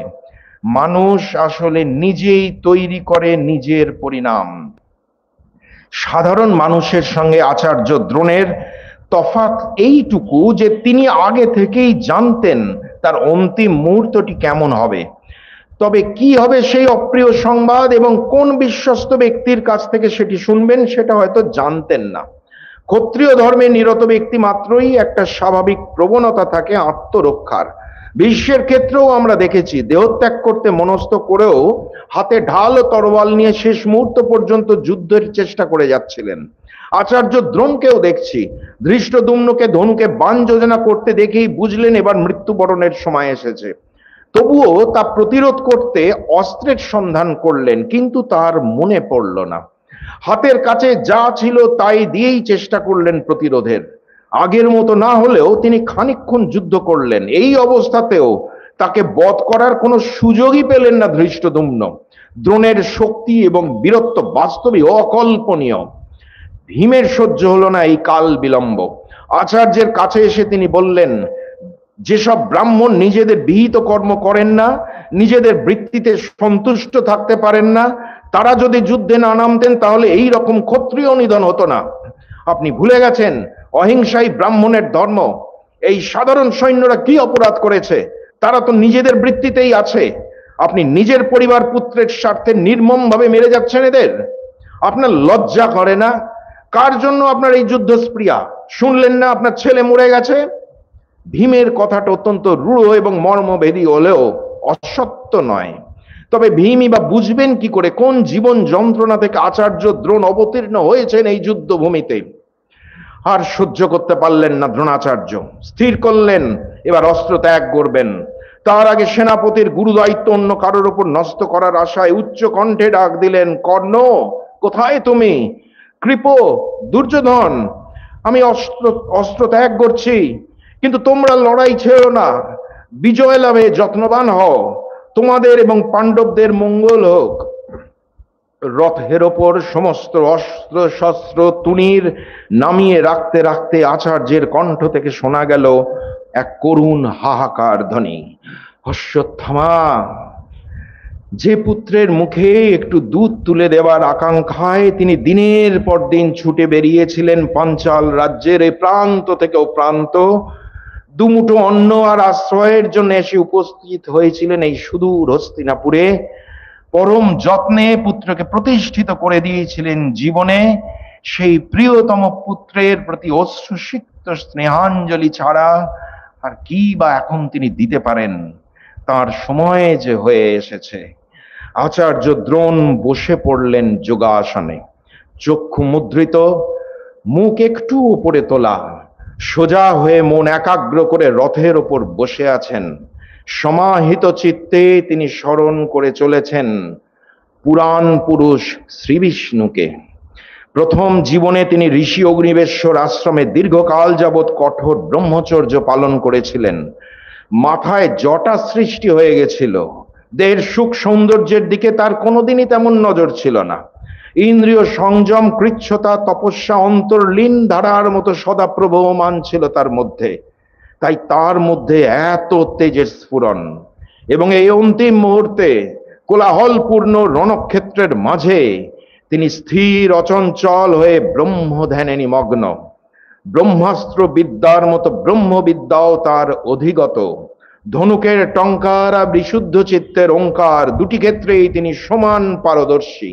মানুষ আসলে নিজেই তৈরি করে নিজের পরিণাম। সাধারণ মানুষের সঙ্গে আচার্য দ্রোণের তফাৎ এইটুকু যে তিনি আগে থেকেই জানতেন তার অন্তিম মুহূর্তটি কেমন হবে। তবে কি হবে সেই অপ্রিয় সংবাদ এবং কোন বিশ্বস্ত ব্যক্তির কাছ থেকে সেটি শুনবেন সেটা হয়তো জানতেন না। ক্ষত্রিয় ধর্মে নিরত ব্যক্তি মাত্রই একটা স্বাভাবিক প্রবণতা থাকে আত্মরক্ষার। বিশ্বের ক্ষেত্রেও আমরা দেখেছি দেহত্যাগ করতে মনস্থ করেও হাতে ঢাল ও তরোয়াল নিয়ে শেষ মুহূর্ত পর্যন্ত যুদ্ধের চেষ্টা করে যাচ্ছিলেন। আচার্য দ্রোণকেও দেখছি ধৃষ্টদ্যুম্নকে ধনুকে বাণ যোজনা করতে দেখেই বুঝলেন এবার মৃত্যুবরণের সময় এসেছে। তবুও তা প্রতিরোধ করতে অস্ত্রের সন্ধান করলেন, কিন্তু তার মনে পড়ল না। হাতের কাছে যা ছিল তাই দিয়েই চেষ্টা করলেন প্রতিরোধের। আগের মতো না হলেও তিনি খানিকক্ষণ যুদ্ধ করলেন। এই অবস্থাতেও তাকে বধ করার কোনো সুযোগই পেলেন না ধৃষ্টদ্যুম্ন। দ্রোণের শক্তি এবং বীরত্ব বাস্তবিক অকল্পনীয়। ভীমের সহ্য হলো না এই কাল বিলম্ব। আচার্যের কাছে এসে তিনি বললেন, যেসব ব্রাহ্মণ নিজেদের বিহিত কর্ম করেন না, নিজেদের বৃত্তিতে সন্তুষ্ট থাকতে পারেন না, তারা যদি যুদ্ধে না নামতেন তাহলে এই রকম ক্ষত্রিয় নিধন হতো না। আপনি ভুলে গেছেন অহিংসাই ব্রাহ্মণের ধর্ম। এই সাধারণ সৈন্যরা কি অপরাধ করেছে? তারা তো নিজেদের বৃত্তিতেই আছে। আপনি নিজের পরিবার পুত্রের স্বার্থে নির্মম ভাবে মেরে যাচ্ছেন এদের। আপনার লজ্জা করে না? কার জন্য আপনার এই যুদ্ধ স্প্রিয়া? শুনলেন না আপনার ছেলে মরে গেছে? ভীমের কথাটা অত্যন্ত রূঢ় এবং মর্মভেদী হলেও অসত্য নয়। তবে ভীমই বা বুঝবেন কি করে কোন জীবন যন্ত্রণা থেকে আচার্য দ্রোণ অবতীর্ণ হয়েছেন এই যুদ্ধভূমিতে? আর সহ্য করতে পারলেন না দ্রোণাচার্য। স্থির করলেন এবার অস্ত্র ত্যাগ করবেন। তার আগে সেনাপতির গুরু দায়িত্ব অন্য কারোর উপর নষ্ট করার আশায় উচ্চ কণ্ঠে ডাক দিলেন, কর্ণ কোথায় তুমি? কৃপ, দুর্যোধন, আমি অস্ত্র ত্যাগ করছি, কিন্তু তোমরা লড়াই ছেড়ো না। বিজয় লাভে যত্নবান হও। তোমাদের এবং পাণ্ডবদের মঙ্গল হোক। রথের ওপর সমস্ত অস্ত্র শস্ত্র তুনির নামিয়ে রাখতে রাখতে আচার্যের কণ্ঠ থেকে শোনা গেল এক করুণ হাহাকার ধ্বনি। অশ্বত্থামা, যে পুত্রের মুখে একটু দুধ তুলে দেওয়ার আকাঙ্ক্ষায় তিনি দিনের পর দিন ছুটে বেরিয়েছিলেন পাঞ্চাল রাজ্যের এই প্রান্ত থেকে ও প্রান্ত, দুমুঠো অন্ন আর আশ্রয়ের জন্য এসে উপস্থিত হয়েছিলেন এই সুদূর হস্তিনাপুরে, পরম যত্নে পুত্রকে প্রতিষ্ঠিত করে দিয়েছিলেন জীবনে, সেই প্রিয়তম পুত্রের প্রতি অশ্রুসিক্ত স্নেহাঞ্জলি ছাড়া আর কি বা এখন তিনি দিতে পারেন? তার সময় যে হয়ে এসেছে। আচার্য দ্রোণ বসে পড়লেন যোগাসনে, চক্ষু মুদ্রিত, মুখ একটু উপরে তোলা, সোজা হয়ে মন একাগ্র করে রথের ওপর বসে আছেন। সমাহিত চিত্তে তিনি স্মরণ করে চলেছেন পুরাণ পুরুষ শ্রী বিষ্ণুকে। প্রথম জীবনে তিনি ঋষি অগ্নিবেশ্বর আশ্রমে দীর্ঘকাল যাবৎ কঠোর ব্রহ্মচর্য পালন করেছিলেন। মাথায় জটা সৃষ্টি হয়ে গেছিল। দেহের সুখ সৌন্দর্যের দিকে তার কোনোদিনই তেমন নজর ছিল না। ইন্দ্রিয় সংযম, কৃচ্ছতা, তপস্যা অন্তর্লীন ধারার মতো সদা প্রবহমান ছিল তার মধ্যে। তাই তার মধ্যে এত তেজের স্ফুরণ। এবং এই অন্তিম মুহূর্তে কোলাহলপূর্ণ রণক্ষেত্রের মাঝে তিনি স্থির অচঞ্চল হয়ে ব্রহ্মধ্যানে নিমগ্ন। ব্রহ্মাস্ত্র বিদ্যার মতো ব্রহ্মবিদ্যাও তার অধিগত। ধনুকের টঙ্কার আর বিশুদ্ধ চিত্তের ওঙ্কার, দুটি ক্ষেত্রেই তিনি সমান পারদর্শী।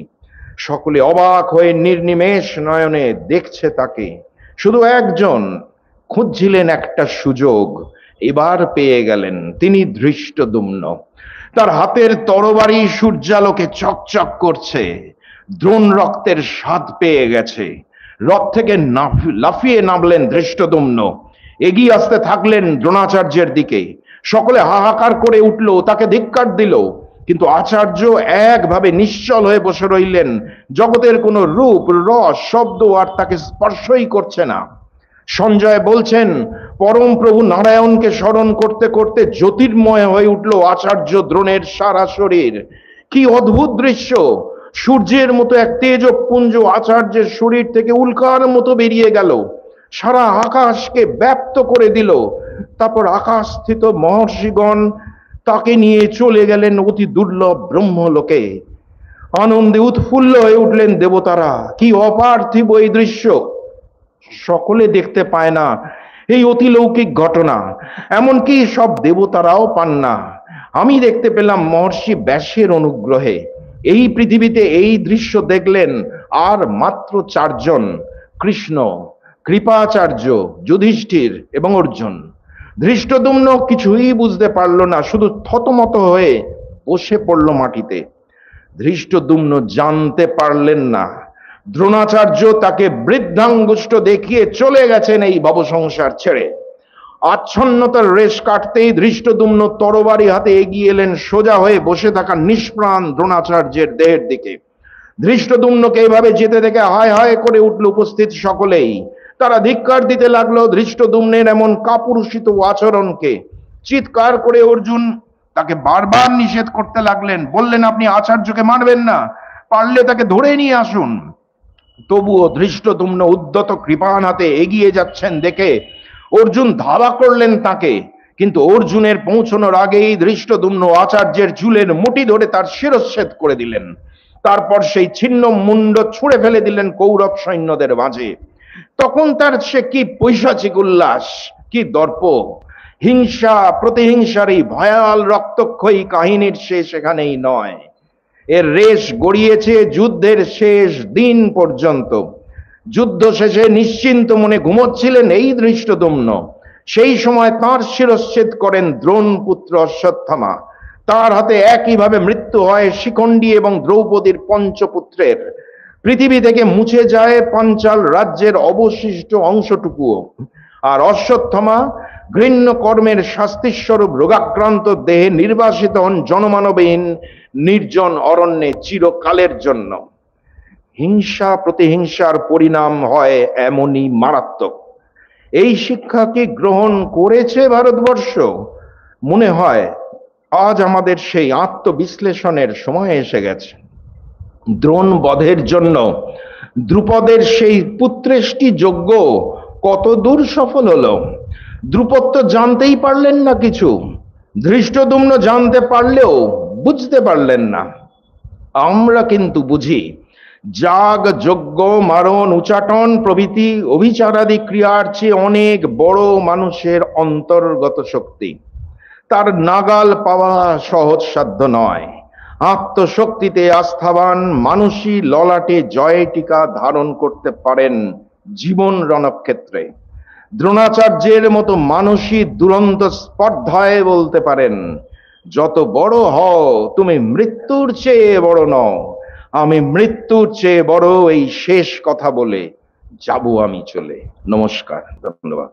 সকলে অবাক হয়ে নির্নিমেষ নয়নে দেখছে তাকে। শুধু একজন খুঁজছিলেন একটা সুযোগ, এবার পেয়ে গেলেন। তিনি ধৃষ্টদ্যুম্ন। তার হাতের তরবারি সূর্যালোকে চকচক করছে। দ্রোণ রক্তের স্বাদ পেয়ে গেছে। রথ থেকে লাফিয়ে নামলেন ধৃষ্টদ্যুম্ন। এগিয়ে আসতে থাকলেন দ্রোণাচার্যের দিকে। সকলে হাহাকার করে উঠল, তাকে ধিক্কার দিল। কিন্তু আচার্য একভাবে নিশ্চল হয়ে বসে রইলেন। জগতের কোনো রূপ, রস, শব্দ আর তাকে স্পর্শই করছে না। সঞ্জয় বলছেন, পরম প্রভু নারায়ণকে স্মরণ করতে করতে জ্যোতির্ময় হয়ে উঠল আচার্য দ্রোণের সারা শরীর। কি অদ্ভুত দৃশ্য! সূর্যের মতো এক তেজপুঞ্জ আচার্যের শরীর থেকে উল্কার মতো বেরিয়ে গেল, সারা আকাশকে ব্যাপ্ত করে দিল। তারপর আকাশস্থিত মহর্ষিগণ তাকে নিয়ে চলে গেলেন অতি দুর্লভ ব্রহ্মলোকে। আনন্দে উৎফুল্ল হয়ে উঠলেন দেবতারা। কি অপার্থিব এই দৃশ্য! সকলে দেখতে পায় না এই অতিলৌকিক ঘটনা, এমনকি সব দেবতারাও পান না। আমি দেখতে পেলাম মহর্ষি ব্যাসের অনুগ্রহে। এই পৃথিবীতে এই দৃশ্য দেখলেন আর মাত্র চারজন: কৃষ্ণ, কৃপাচার্য, যুধিষ্ঠির এবং অর্জুন। ধৃষ্টদ্যুম্ন কিছুই বুঝতে পারল না, শুধু থতমত হয়ে বসে পড়ল মাটিতে। ধৃষ্টদ্যুম্ন জানতে পারলেন না দ্রোণাচার্য তাকে বৃদ্ধাঙ্গুষ্ঠ দেখিয়ে চলে গেছেন এই ভবসংসার ছেড়ে। আচ্ছন্নতার রেশ কাটতেই ধৃষ্টদ্যুম্ন তরবারি হাতে এগিয়ে এলেন সোজা হয়ে বসে থাকা নিষ্প্রাণ দ্রোণাচার্যের দেহের দিকে। ধৃষ্টদ্যুম্নকে এইভাবে যেতে দেখে হায় হায় করে উঠল উপস্থিত সকলেই। তারা ধিক্কার দিতে লাগলো ধৃষ্টদ্যুম্নের এমন কাপুরুষিত আচরণকে। চিৎকার করে অর্জুন তাকে বারবার নিষেধ করতে লাগলেন। বললেন, আপনি আচার্যকে মারবেন না, পারলে তাকে ধরে নিয়ে আসুন। তবুও ধৃষ্টদ্যুম্ন উদ্যত কৃপাণ হাতে এগিয়ে যাচ্ছেন দেখে অর্জুন ধাওয়া করলেন তাকে। কিন্তু অর্জুনের পৌঁছানোর আগেই ধৃষ্টদ্যুম্ন আচার্যের চুলের মুঠি ধরে তার শিরচ্ছেদ করে দিলেন। তারপর সেই ছিন্ন মুন্ড ছুঁড়ে ফেলে দিলেন কৌরব সৈন্যদের মাঝে। তখন তার সে কি পৈশাচিক উল্লাস, কি দর্প! হিংসা প্রতিহিংসার এই ভয়াল রক্তক্ষয়ী কাহিনীর শেষ এখানেই নয়। এর রেশ গড়িয়েছে যুদ্ধের শেষ দিন পর্যন্ত। যুদ্ধ শেষে নিশ্চিন্ত মনে ঘুমোচ্ছিলেন এই ধৃষ্টদ্যুম্ন। সেই সময় তাঁর শিরচ্ছেদ করেন দ্রোণ পুত্র অশ্বত্থামা। তার হাতে একইভাবে মৃত্যু হয় শিখণ্ডী এবং দ্রৌপদীর পঞ্চপুত্রের। পৃথিবী থেকে মুছে যায় পাঞ্চাল রাজ্যের অবশিষ্ট অংশটুকুও। আর অশ্বত্থামা ঘৃণ্য কর্মের শাস্তিস্বরূপ রোগাক্রান্ত দেহে নির্বাসিত হন জনমানবহীন নির্জন অরণ্যে চিরকালের জন্য। হিংসা প্রতিহিংসার পরিণাম হয় এমনই মারাত্মক। এই শিক্ষা কি গ্রহণ করেছে ভারতবর্ষ? মনে হয় আজ আমাদের সেই আত্মবিশ্লেষণের সময় এসে গেছে। দ্রোণ বধের জন্য দ্রুপদের সেই পুত্রেষ্টি যজ্ঞ কত দূর সফল হলো? দ্রুপদ তো জানতেই পারলেন না কিছু। ধৃষ্টদ্যুম্ন জানতে পারলেও বুঝতে পারলেন না। আমরা কিন্তু বুঝি। যাগ, যজ্ঞ, মারণ, উচাটন প্রভৃতি অভিচারাদি ক্রিয়ার চেয়ে অনেক বড় মানুষের অন্তর্গত শক্তি। তার নাগাল পাওয়া সহজ সাধ্য নয়। আত্মশক্তিতে আস্থাবান মানুষই ললাটে জয় টিকা ধারণ করতে পারেন জীবন রণক্ষেত্রে। দ্রোণাচার্যের মতো মানুষই দুরন্ত স্পর্ধায় বলতে পারেন, যত বড় হও তুমি মৃত্যুর চেয়ে বড় নও। আমি মৃত্যুর চেয়ে বড়, এই শেষ কথা বলে যাব আমি চলে। নমস্কার, ধন্যবাদ।